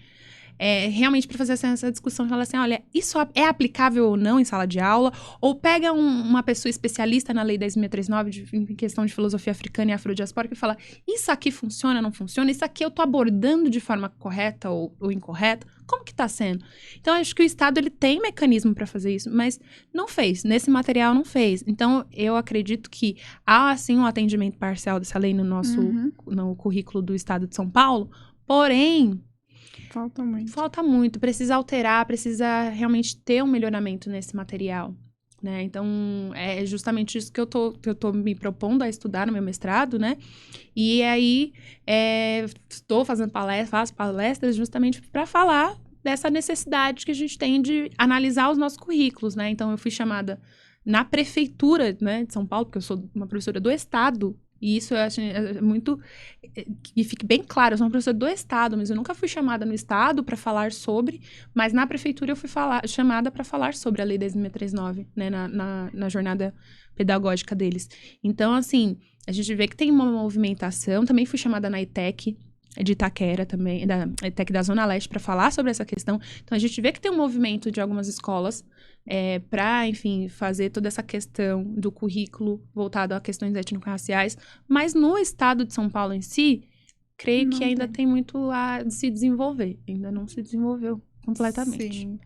Realmente para fazer essa discussão, falar assim, olha, isso é aplicável ou não em sala de aula? Ou pega uma pessoa especialista na Lei 10.639 em questão de filosofia africana e afrodiaspórica e fala, isso aqui funciona, não funciona? Isso aqui eu tô abordando de forma correta ou incorreta? Como que tá sendo? Então, acho que o Estado, ele tem mecanismo para fazer isso, mas não fez. Nesse material, não fez. Então, eu acredito que há, sim, um atendimento parcial dessa lei no currículo do Estado de São Paulo, porém... Falta muito. Precisa alterar, precisa realmente ter um melhoramento nesse material, né? Então, é justamente isso que eu tô me propondo a estudar no meu mestrado, né? E aí, estou fazendo faço palestras justamente para falar dessa necessidade que a gente tem de analisar os nossos currículos, né? Então, eu fui chamada na prefeitura, né, de São Paulo, porque eu sou uma professora do Estado. E isso eu acho muito... E fique bem claro, eu sou uma professora do Estado, mas eu nunca fui chamada no Estado para falar sobre, mas na prefeitura eu fui chamada para falar sobre a Lei 10.639, né, na jornada pedagógica deles. Então, assim, a gente vê que tem uma movimentação, também fui chamada na ETEC, de Itaquera também, da ETEC da Zona Leste, para falar sobre essa questão. Então, a gente vê que tem um movimento de algumas escolas para, enfim, fazer toda essa questão do currículo voltado a questões étnico-raciais, mas no estado de São Paulo em si, creio que ainda tem muito a se desenvolver, ainda não se desenvolveu completamente. Sim.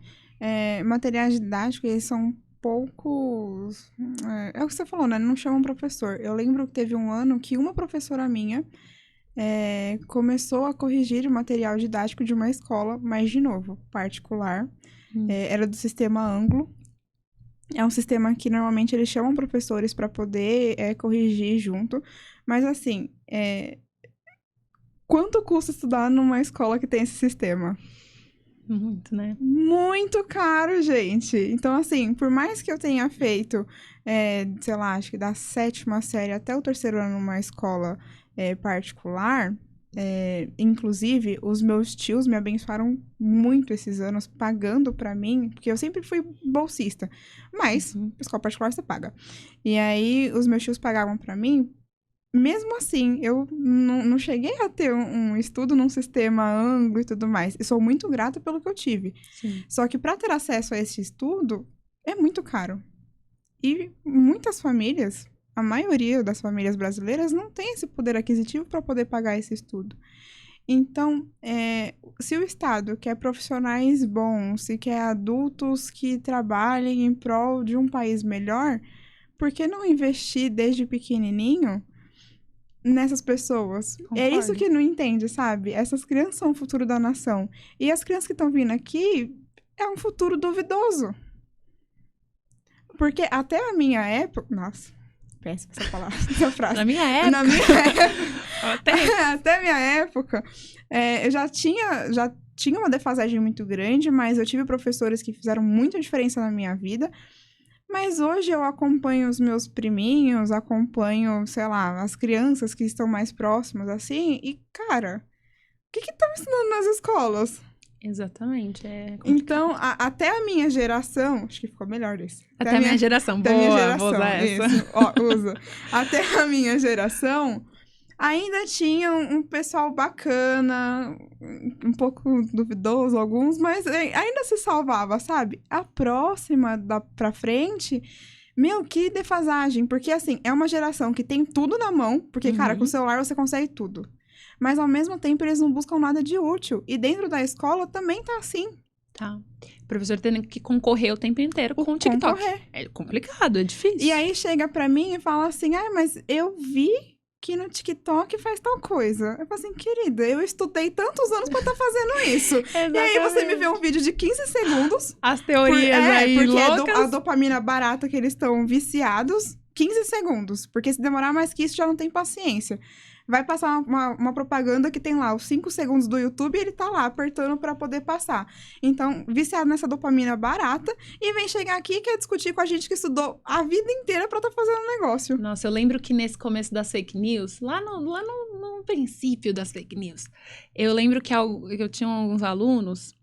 Materiais didáticos, eles são poucos... É o que você falou, né? Não chamam professor. Eu lembro que teve um ano que uma professora minha começou a corrigir o material didático de uma escola, mas, de novo, particular. Era do sistema Anglo. É um sistema que, normalmente, eles chamam professores para poder corrigir junto. Mas, assim, quanto custa estudar numa escola que tem esse sistema? Muito, né? Muito caro, gente. Então, assim, por mais que eu tenha feito, sei lá, acho que da 7ª série até o 3º ano numa escola particular, inclusive, os meus tios me abençoaram muito esses anos, pagando pra mim, porque eu sempre fui bolsista. Mas, escola particular você paga. E aí, os meus tios pagavam pra mim mesmo assim, eu não cheguei a ter um estudo num sistema anglo e tudo mais. Eu sou muito grata pelo que eu tive. Sim. Só que para ter acesso a esse estudo, é muito caro. E muitas famílias, a maioria das famílias brasileiras, não tem esse poder aquisitivo para poder pagar esse estudo. Então, se o Estado quer profissionais bons, se quer adultos que trabalhem em prol de um país melhor, por que não investir desde pequenininho nessas pessoas? Concordo. É isso que não entende, sabe? Essas crianças são o futuro da nação. E as crianças que estão vindo aqui é um futuro duvidoso. Porque até a minha época... Nossa, péssima essa palavra, essa frase. Na minha época. Na minha Até... até minha época, eu já tinha uma defasagem muito grande, mas eu tive professores que fizeram muita diferença na minha vida. Mas hoje eu acompanho os meus priminhos, acompanho, sei lá, as crianças que estão mais próximas, assim, e, cara, o que estão ensinando nas escolas? Exatamente. Então, até a minha geração... Acho que ficou melhor isso. Até a minha geração. Até a minha geração, vou usar essa. isso. Ó, usa. Até a minha geração, ainda tinha um pessoal bacana, um pouco duvidoso alguns, mas ainda se salvava, sabe? A próxima pra frente... Meu, que defasagem. Porque, assim, é uma geração que tem tudo na mão. Porque, cara, com o celular você consegue tudo. Mas, ao mesmo tempo, eles não buscam nada de útil. E dentro da escola também tá assim. Tá. O professor tendo que concorrer o tempo inteiro com o TikTok. É complicado, é difícil. E aí chega pra mim e fala assim, mas eu vi que no TikTok faz tal coisa. Eu falo assim, querida, eu estudei tantos anos pra estar fazendo isso. E aí você me vê um vídeo de 15 segundos. As teorias aí porque loucas. a dopamina barata que eles estão viciados, 15 segundos. Porque se demorar mais que isso, já não tem paciência. Vai passar uma propaganda que tem lá os 5 segundos do YouTube e ele tá lá apertando pra poder passar. Então, viciado nessa dopamina barata e vem chegar aqui e quer discutir com a gente que estudou a vida inteira pra tá fazendo um negócio. Nossa, eu lembro que nesse começo das fake news, lá no princípio das fake news, eu lembro que eu tinha alguns alunos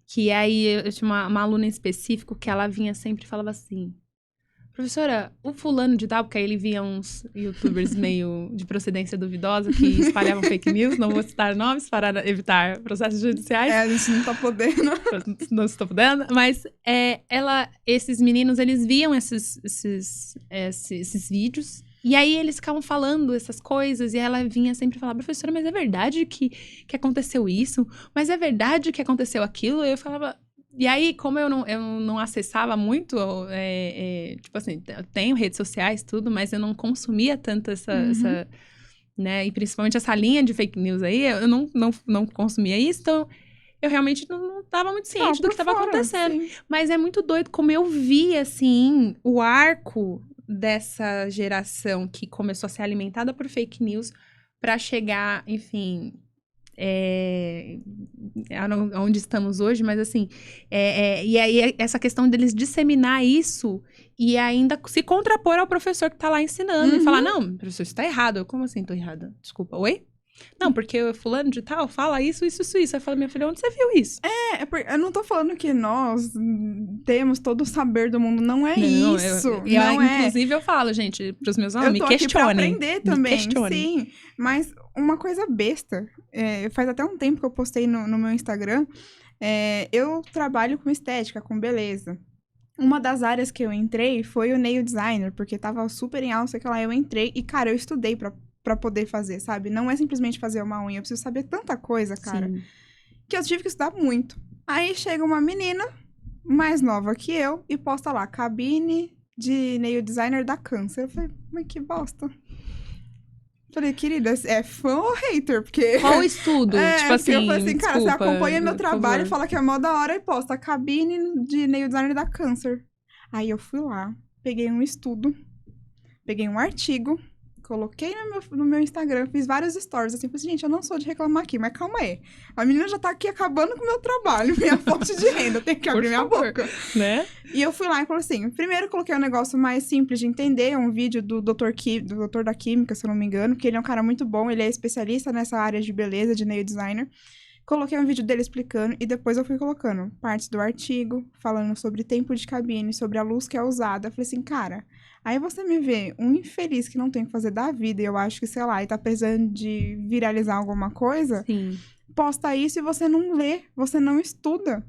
que aí eu tinha uma aluna em específico que ela vinha sempre e falava assim: professora, o fulano de tal, porque aí ele via uns youtubers meio de procedência duvidosa que espalhavam fake news, não vou citar nomes para evitar processos judiciais. A gente não tá podendo. Não estou podendo, mas esses meninos, eles viam esses vídeos, e aí eles ficavam falando essas coisas, e ela vinha sempre falar: professora, mas é verdade que aconteceu isso? Mas é verdade que aconteceu aquilo? E eu falava... E aí, como eu não acessava muito, tipo assim, eu tenho redes sociais, tudo, mas eu não consumia tanto essa né, e principalmente essa linha de fake news aí, eu não consumia isso, então eu realmente não estava muito ciente do que estava acontecendo. Sim. Mas é muito doido como eu vi, assim, o arco dessa geração que começou a ser alimentada por fake news para chegar, enfim... onde estamos hoje, mas assim, e aí essa questão deles disseminar isso e ainda se contrapor ao professor que tá lá ensinando e falar: não, professor, isso tá errado. Eu, como assim tô errada? Desculpa, oi? Não, porque o fulano de tal fala isso. Aí eu falo: minha filha, onde você viu isso? Eu não tô falando que nós temos todo o saber do mundo, não é isso. Inclusive, eu falo, gente, pros meus alunos, me questionem. Eu tô aqui pra aprender também, sim. Mas uma coisa besta, faz até um tempo que eu postei no meu Instagram, eu trabalho com estética, com beleza. Uma das áreas que eu entrei foi o nail designer, porque tava super em alta, sei que lá, eu entrei e, cara, eu estudei pra poder fazer, sabe? Não é simplesmente fazer uma unha, eu preciso saber tanta coisa, cara, sim, que eu tive que estudar muito. Aí chega uma menina mais nova que eu e posta lá: cabine de nail designer da Câncer. Eu falei: mas que bosta. Falei: querida, é fã ou hater? Porque... Qual o estudo? Tipo assim, eu falei assim: cara, desculpa, você acompanha meu trabalho, fala que é mó da hora e posta cabine de nail designer da Câncer. Aí eu fui lá, peguei um estudo, peguei um artigo, coloquei no meu Instagram, fiz vários stories, assim, falei: gente, eu não sou de reclamar aqui, mas calma aí. A menina já tá aqui acabando com o meu trabalho, minha fonte de renda, eu tenho que abrir minha boca. Né? E eu fui lá e falei assim: primeiro coloquei um negócio mais simples de entender, um vídeo do doutor da Química, se eu não me engano, que ele é um cara muito bom, ele é especialista nessa área de beleza, de nail designer. Coloquei um vídeo dele explicando e depois eu fui colocando partes do artigo, falando sobre tempo de cabine, sobre a luz que é usada. Eu falei assim, cara, aí você me vê um infeliz que não tem o que fazer da vida e eu acho que, sei lá, e tá precisando de viralizar alguma coisa, Sim. posta isso e você não lê, você não estuda.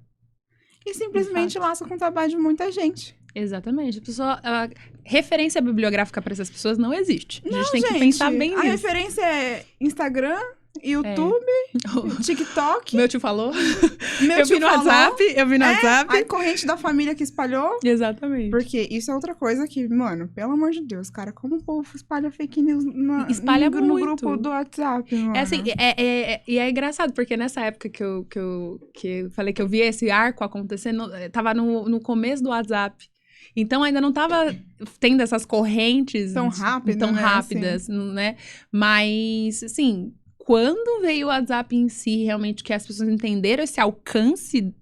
E simplesmente lasca com o trabalho de muita gente. Exatamente. A referência bibliográfica para essas pessoas não existe. A gente tem que Gente, pensar bem a nisso. referência é Instagram, YouTube, TikTok. Meu tio falou. Meu Eu tio vi no falou. WhatsApp. Eu vi no WhatsApp. A corrente da família que espalhou. Exatamente. Porque isso é outra coisa que, mano, pelo amor de Deus, cara, como o povo espalha fake news Espalha no muito. grupo do WhatsApp, mano. É assim, e é engraçado, porque nessa época que eu falei que eu vi esse arco acontecendo, tava no começo do WhatsApp. Então ainda não tava tendo essas correntes Tão rápidas, rápidas, né? Mas, assim, quando veio o WhatsApp em si, realmente, que as pessoas entenderam esse alcance,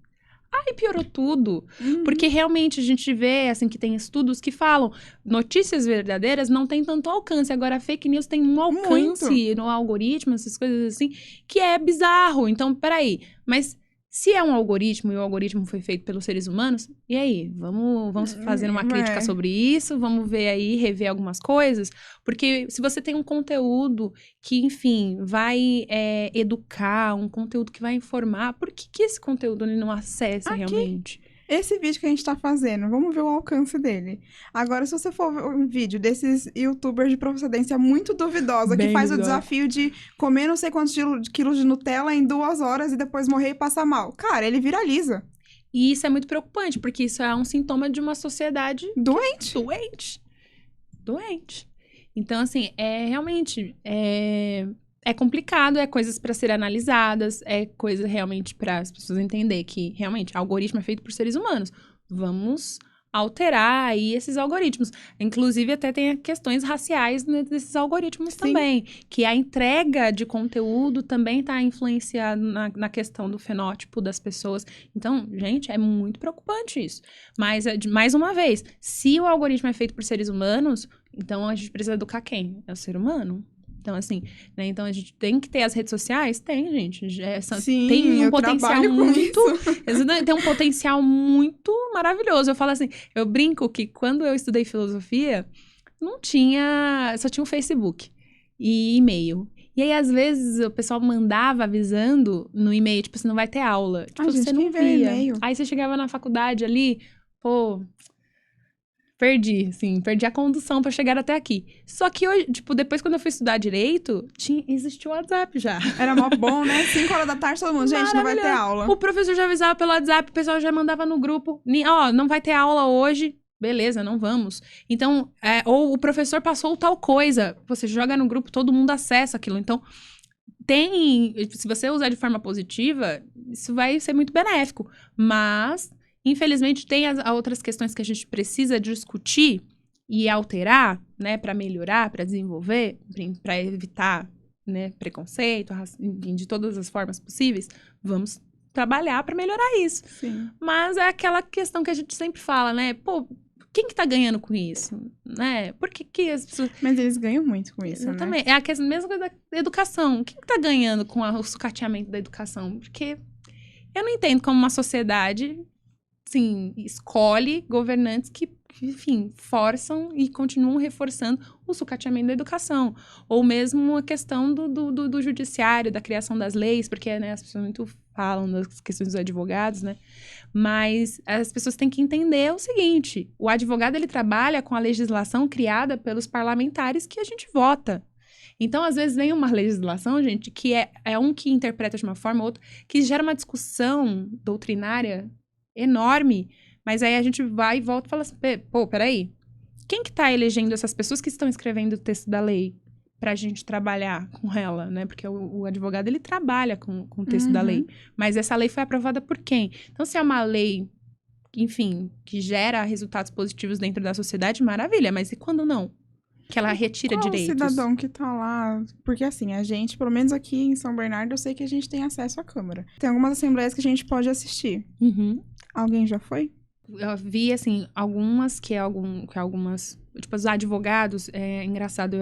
aí piorou tudo. Uhum. Porque realmente a gente vê, assim, que tem estudos que falam notícias verdadeiras não tem tanto alcance. Agora, a fake news tem um alcance no algoritmo, essas coisas assim, que é bizarro. Então, peraí, mas se é um algoritmo e o algoritmo foi feito pelos seres humanos, e aí? Vamos fazer uma crítica sobre isso? Vamos ver aí, rever algumas coisas? Porque se você tem um conteúdo que, enfim, vai educar, um conteúdo que vai informar, por que esse conteúdo ele não acessa realmente? Esse vídeo que a gente tá fazendo, vamos ver o alcance dele. Agora, se você for ver um vídeo desses youtubers de procedência muito duvidosa, que faz o desafio de comer não sei quantos quilos de Nutella em 2 horas e depois morrer e passar mal. Cara, ele viraliza. E isso é muito preocupante, porque isso é um sintoma de uma sociedade doente. Então, assim, realmente... É complicado, é coisas para serem analisadas, é coisa realmente para as pessoas entenderem que, realmente, algoritmo é feito por seres humanos. Vamos alterar aí esses algoritmos. Inclusive, até tem questões raciais desses algoritmos também. Que a entrega de conteúdo também está influenciada na questão do fenótipo das pessoas. Então, gente, é muito preocupante isso. Mas, mais uma vez, se o algoritmo é feito por seres humanos, então a gente precisa educar quem? É o ser humano. Então, assim, né? Então, a gente tem que ter as redes sociais? Tem, gente. Sim, tem um eu potencial muito... Tem um potencial muito maravilhoso. Eu falo assim, eu brinco que quando eu estudei filosofia, só tinha um Facebook e e-mail. E aí, às vezes, o pessoal mandava avisando no e-mail, tipo, você não vai ter aula. Tipo, você não via. Aí você chegava na faculdade ali, pô... Perdi a condução pra chegar até aqui. Só que hoje, tipo, depois quando eu fui estudar direito, existiu o WhatsApp já. Era mó bom, né? 5 horas da tarde, todo mundo, gente, não vai ter aula. O professor já avisava pelo WhatsApp, o pessoal já mandava no grupo, não vai ter aula hoje, beleza, não vamos. Então, ou o professor passou tal coisa, você joga no grupo, todo mundo acessa aquilo. Então, se você usar de forma positiva, isso vai ser muito benéfico. Mas... Infelizmente, tem as outras questões que a gente precisa discutir e alterar, né, para melhorar, para desenvolver, para evitar, né, preconceito, enfim, de todas as formas possíveis. Vamos trabalhar para melhorar isso. Sim. Mas é aquela questão que a gente sempre fala, né? Pô, quem que tá ganhando com isso? Né? Por que as pessoas... Mas eles ganham muito com isso, Exatamente. né? É a mesma coisa da educação. Quem que tá ganhando com o sucateamento da educação? Porque eu não entendo como uma sociedade... Assim, escolhe governantes que, enfim, forçam e continuam reforçando o sucateamento da educação. Ou mesmo a questão do judiciário, da criação das leis, porque, né, as pessoas muito falam das questões dos advogados, né? Mas as pessoas têm que entender o seguinte, o advogado, ele trabalha com a legislação criada pelos parlamentares que a gente vota. Então, às vezes, vem uma legislação, gente, que é um que interpreta de uma forma ou outra, que gera uma discussão doutrinária enorme, mas aí a gente vai e volta e fala assim, pô, peraí, quem que tá elegendo essas pessoas que estão escrevendo o texto da lei pra gente trabalhar com ela, né? Porque o advogado, ele trabalha com o texto da lei, mas essa lei foi aprovada por quem? Então, se é uma lei, enfim, que gera resultados positivos dentro da sociedade, maravilha, mas e quando não? Que ela retira direitos. Qual cidadão que tá lá? Porque assim, a gente, pelo menos aqui em São Bernardo, eu sei que a gente tem acesso à Câmara. Tem algumas assembleias que a gente pode assistir. Alguém já foi? Eu vi, assim, algumas, algumas... Tipo, os advogados, é engraçado,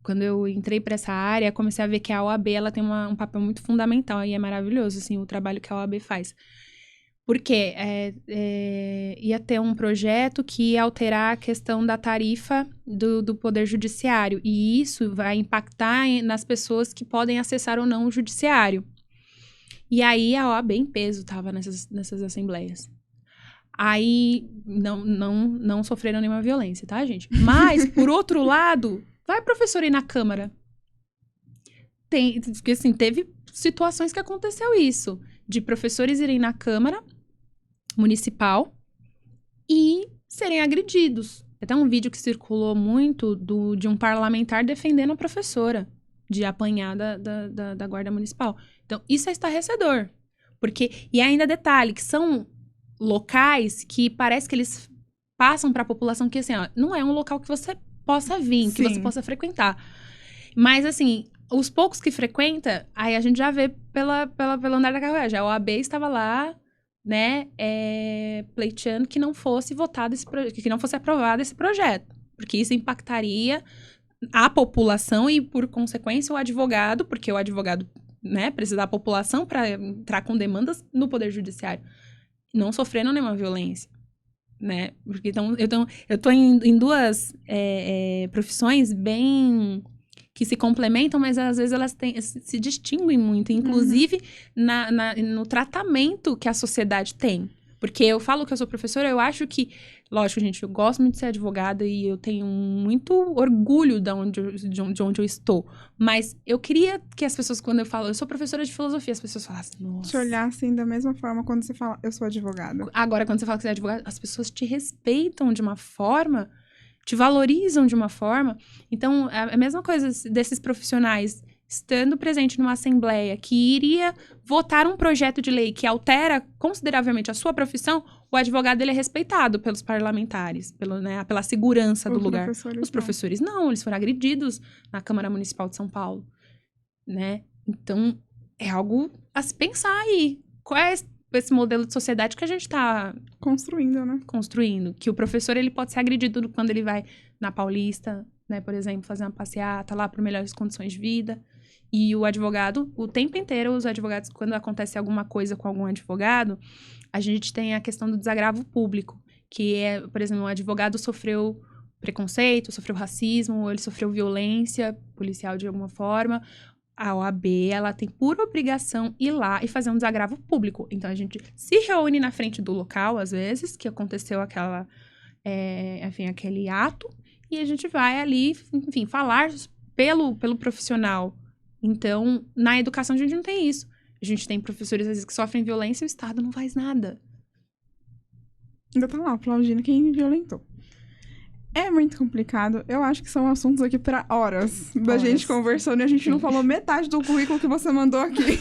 quando eu entrei para essa área, comecei a ver que a OAB, ela tem um papel muito fundamental e é maravilhoso, assim, o trabalho que a OAB faz. Porque ia ter um projeto que ia alterar a questão da tarifa do Poder Judiciário. E isso vai impactar nas pessoas que podem acessar ou não o Judiciário. E aí, a OAB em peso estava nessas assembleias. Aí, não sofreram nenhuma violência, tá, gente? Mas, por outro lado, vai professor ir na Câmara. Porque, assim, teve situações que aconteceu isso. De professores irem na Câmara Municipal e serem agredidos. Até um vídeo que circulou muito de um parlamentar defendendo a professora de apanhar da Guarda Municipal. Então, isso é estarrecedor. E ainda detalhe, que são locais que parece que eles passam para a população que, assim, ó, não é um local que você possa vir, Sim. que você possa frequentar. Mas, assim, os poucos que frequenta, aí a gente já vê pelo andar da carruagem. A OAB estava lá, né, pleiteando que não fosse votado que não fosse aprovado esse projeto. Porque isso impactaria a população e, por consequência, o advogado, porque o advogado, né, precisa da população para entrar com demandas no Poder Judiciário. Não sofrendo nenhuma violência, né? Porque então, eu tô em duas profissões bem que se complementam, mas às vezes elas se distinguem muito, inclusive no tratamento que a sociedade tem. Porque eu falo que eu sou professora, eu acho que, lógico, gente, eu gosto muito de ser advogada e eu tenho muito orgulho de onde eu estou. Mas eu queria que as pessoas, quando eu falo, eu sou professora de filosofia, as pessoas falassem, nossa. Te olhassem da mesma forma quando você fala, eu sou advogada. Agora, quando você fala que você é advogada, as pessoas te respeitam de uma forma, te valorizam de uma forma. Então, é a mesma coisa desses profissionais estando presente numa assembleia que iria votar um projeto de lei que altera consideravelmente a sua profissão, o advogado ele é respeitado pelos parlamentares, pela segurança do lugar. Os professores não, eles foram agredidos na Câmara Municipal de São Paulo, né? Então, é algo a se pensar aí. Qual é esse modelo de sociedade que a gente está construindo, né? Construindo. Que o professor, ele pode ser agredido quando ele vai na Paulista, né, por exemplo, fazer uma passeata lá por melhores condições de vida. E o advogado, o tempo inteiro, os advogados, quando acontece alguma coisa com algum advogado, a gente tem a questão do desagravo público, que é, por exemplo, um advogado sofreu preconceito, sofreu racismo, ou ele sofreu violência policial de alguma forma. A OAB, ela tem por obrigação ir lá e fazer um desagravo público. Então, a gente se reúne na frente do local, às vezes, que aconteceu aquele ato, e a gente vai ali, enfim, falar pelo profissional. Então, na educação, a gente não tem isso. A gente tem professores, às vezes, que sofrem violência e o Estado não faz nada. Ainda tá lá aplaudindo quem me violentou. É muito complicado. Eu acho que são assuntos aqui pra horas da gente conversando e a gente não falou metade do currículo que você mandou aqui.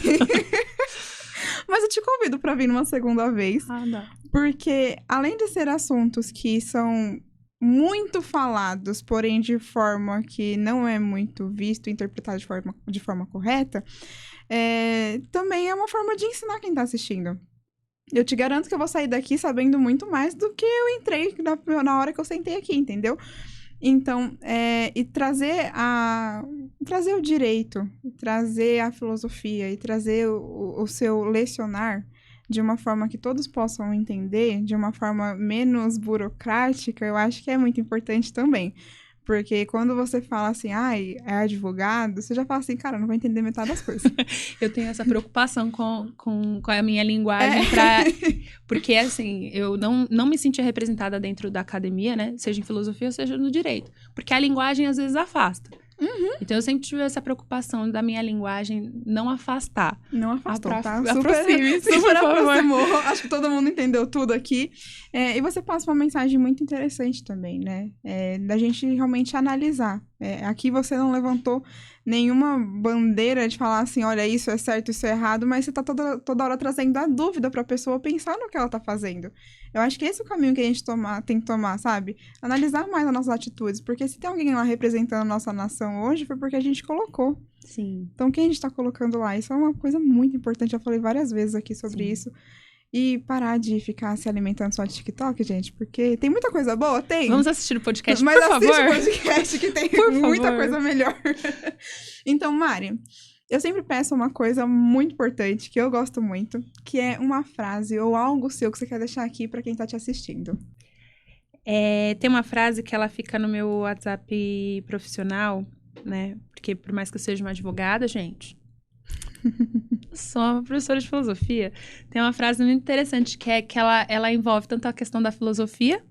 Mas eu te convido pra vir numa segunda vez. Dá. Porque, além de ser assuntos que são muito falados, porém de forma que não é muito visto e interpretado de forma correta, também é uma forma de ensinar quem tá assistindo. Eu te garanto que eu vou sair daqui sabendo muito mais do que eu entrei na hora que eu sentei aqui, entendeu? Então, e trazer o direito, trazer a filosofia e trazer o seu lecionar de uma forma que todos possam entender, de uma forma menos burocrática, eu acho que é muito importante também. Porque quando você fala assim, é advogado, você já fala assim, cara, não vou entender metade das coisas. Eu tenho essa preocupação com a minha linguagem porque, assim, eu não me sentia representada dentro da academia, né? Seja em filosofia ou seja no direito. Porque a linguagem, às vezes, afasta. Uhum. Então, eu sempre tive essa preocupação da minha linguagem não afastar. Não afastou, tá? Aproxime-se, super aproximou. Acho que todo mundo entendeu tudo aqui. E você passa uma mensagem muito interessante também, né? Da gente realmente analisar. Aqui você não levantou nenhuma bandeira de falar assim, olha, isso é certo, isso é errado, mas você tá toda hora trazendo a dúvida pra pessoa pensar no que ela tá fazendo. Eu acho que esse é o caminho que a gente tem que tomar, sabe? Analisar mais as nossas atitudes, porque se tem alguém lá representando a nossa nação hoje, foi porque a gente colocou. Sim. Então, quem a gente tá colocando lá? Isso é uma coisa muito importante, eu falei várias vezes aqui sobre Sim. isso. E parar de ficar se alimentando só de TikTok, gente, porque tem muita coisa boa, tem. Vamos assistir o podcast, mas por favor. assiste o podcast que tem Por muita favor. coisa melhor. Então, Mari, eu sempre peço uma coisa muito importante, que eu gosto muito, que é uma frase ou algo seu que você quer deixar aqui pra quem tá te assistindo. Tem uma frase que ela fica no meu WhatsApp profissional, né? Porque por mais que eu seja uma advogada, gente, sou uma professora de filosofia. Tem uma frase muito interessante que ela envolve tanto a questão da filosofia,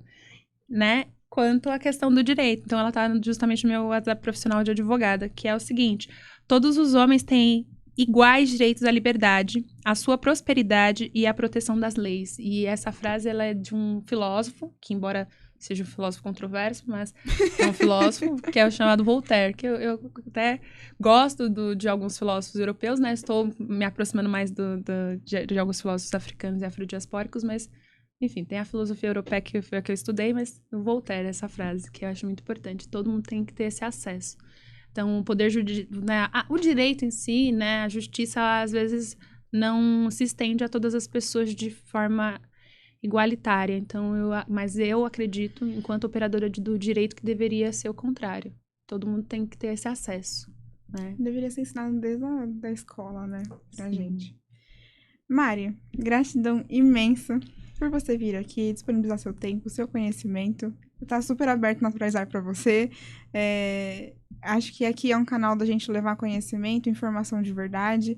né? Quanto a questão do direito. Então, ela tá justamente no meu WhatsApp profissional de advogada, que é o seguinte: todos os homens têm iguais direitos à liberdade, à sua prosperidade e à proteção das leis. E essa frase, ela é de um filósofo, que embora seja um filósofo controverso, mas é um filósofo, que é o chamado Voltaire, que eu até gosto de alguns filósofos europeus, né? Estou me aproximando mais de alguns filósofos africanos e afrodiaspóricos, mas, enfim, tem a filosofia europeia que foi a que eu estudei, mas o Voltaire, essa frase, que eu acho muito importante. Todo mundo tem que ter esse acesso. Então, o poder judiciário, né, o direito em si, né, a justiça, às vezes, não se estende a todas as pessoas de forma igualitária. Então, mas eu acredito, enquanto operadora do direito, que deveria ser o contrário. Todo mundo tem que ter esse acesso, né? Deveria ser ensinado desde a da escola, né, pra Sim. gente. Mari, gratidão imensa por você vir aqui, disponibilizar seu tempo, seu conhecimento. Tá super aberto naturalizar pra você. Acho que aqui é um canal da gente levar conhecimento, informação de verdade,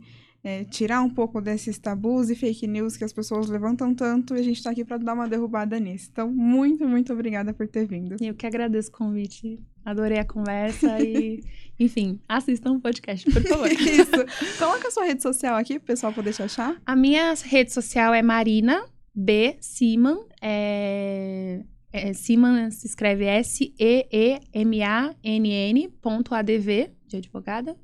tirar um pouco desses tabus e fake news que as pessoas levantam tanto, e a gente tá aqui pra dar uma derrubada nisso. Então, muito, muito obrigada por ter vindo. Eu que agradeço o convite. Adorei a conversa e, enfim, assistam o podcast, por favor. Isso. Coloca a sua rede social aqui pro pessoal poder te achar. A minha rede social é Marina B. Seemann. Seemann se escreve SEEMANN.ADV, de advogada.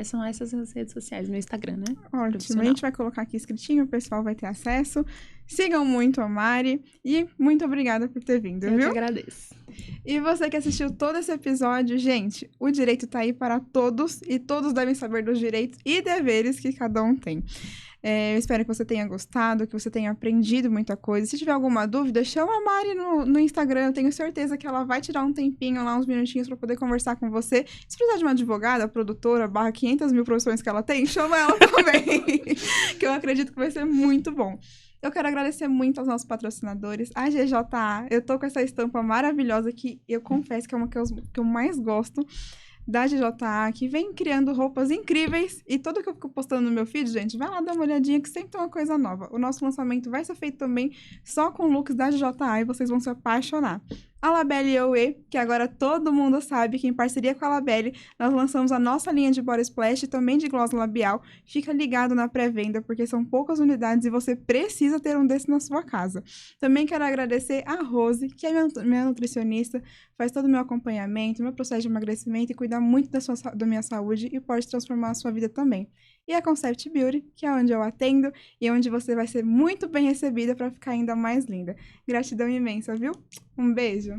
São essas as redes sociais, meu Instagram, né? Ótimo, a gente vai colocar aqui escritinho, o pessoal vai ter acesso. Sigam muito a Mari e muito obrigada por ter vindo, Eu viu? que agradeço. E você que assistiu todo esse episódio, gente, o direito tá aí para todos e todos devem saber dos direitos e deveres que cada um tem. Eu espero que você tenha gostado, que você tenha aprendido muita coisa. Se tiver alguma dúvida, chama a Mari no Instagram. Eu tenho certeza que ela vai tirar um tempinho lá, uns minutinhos pra poder conversar com você. Se precisar de uma advogada, produtora, / 500 mil profissões que ela tem, chama ela também. Que eu acredito que vai ser muito bom. Eu quero agradecer muito aos nossos patrocinadores, a GJA. Eu tô com essa estampa maravilhosa que eu confesso que é uma que eu mais gosto, da GJA, que vem criando roupas incríveis. E tudo que eu fico postando no meu feed, gente, vai lá dar uma olhadinha que sempre tem uma coisa nova. O nosso lançamento vai ser feito também só com looks da GJA e vocês vão se apaixonar. A Labelle Oe, que agora todo mundo sabe que em parceria com a Labelle, nós lançamos a nossa linha de body splash e também de gloss labial. Fica ligado na pré-venda, porque são poucas unidades e você precisa ter um desse na sua casa. Também quero agradecer a Rose, que é minha nutricionista, faz todo o meu acompanhamento, meu processo de emagrecimento e cuida muito da minha saúde e pode transformar a sua vida também. E a Concept Beauty, que é onde eu atendo e onde você vai ser muito bem recebida para ficar ainda mais linda. Gratidão imensa, viu? Um beijo!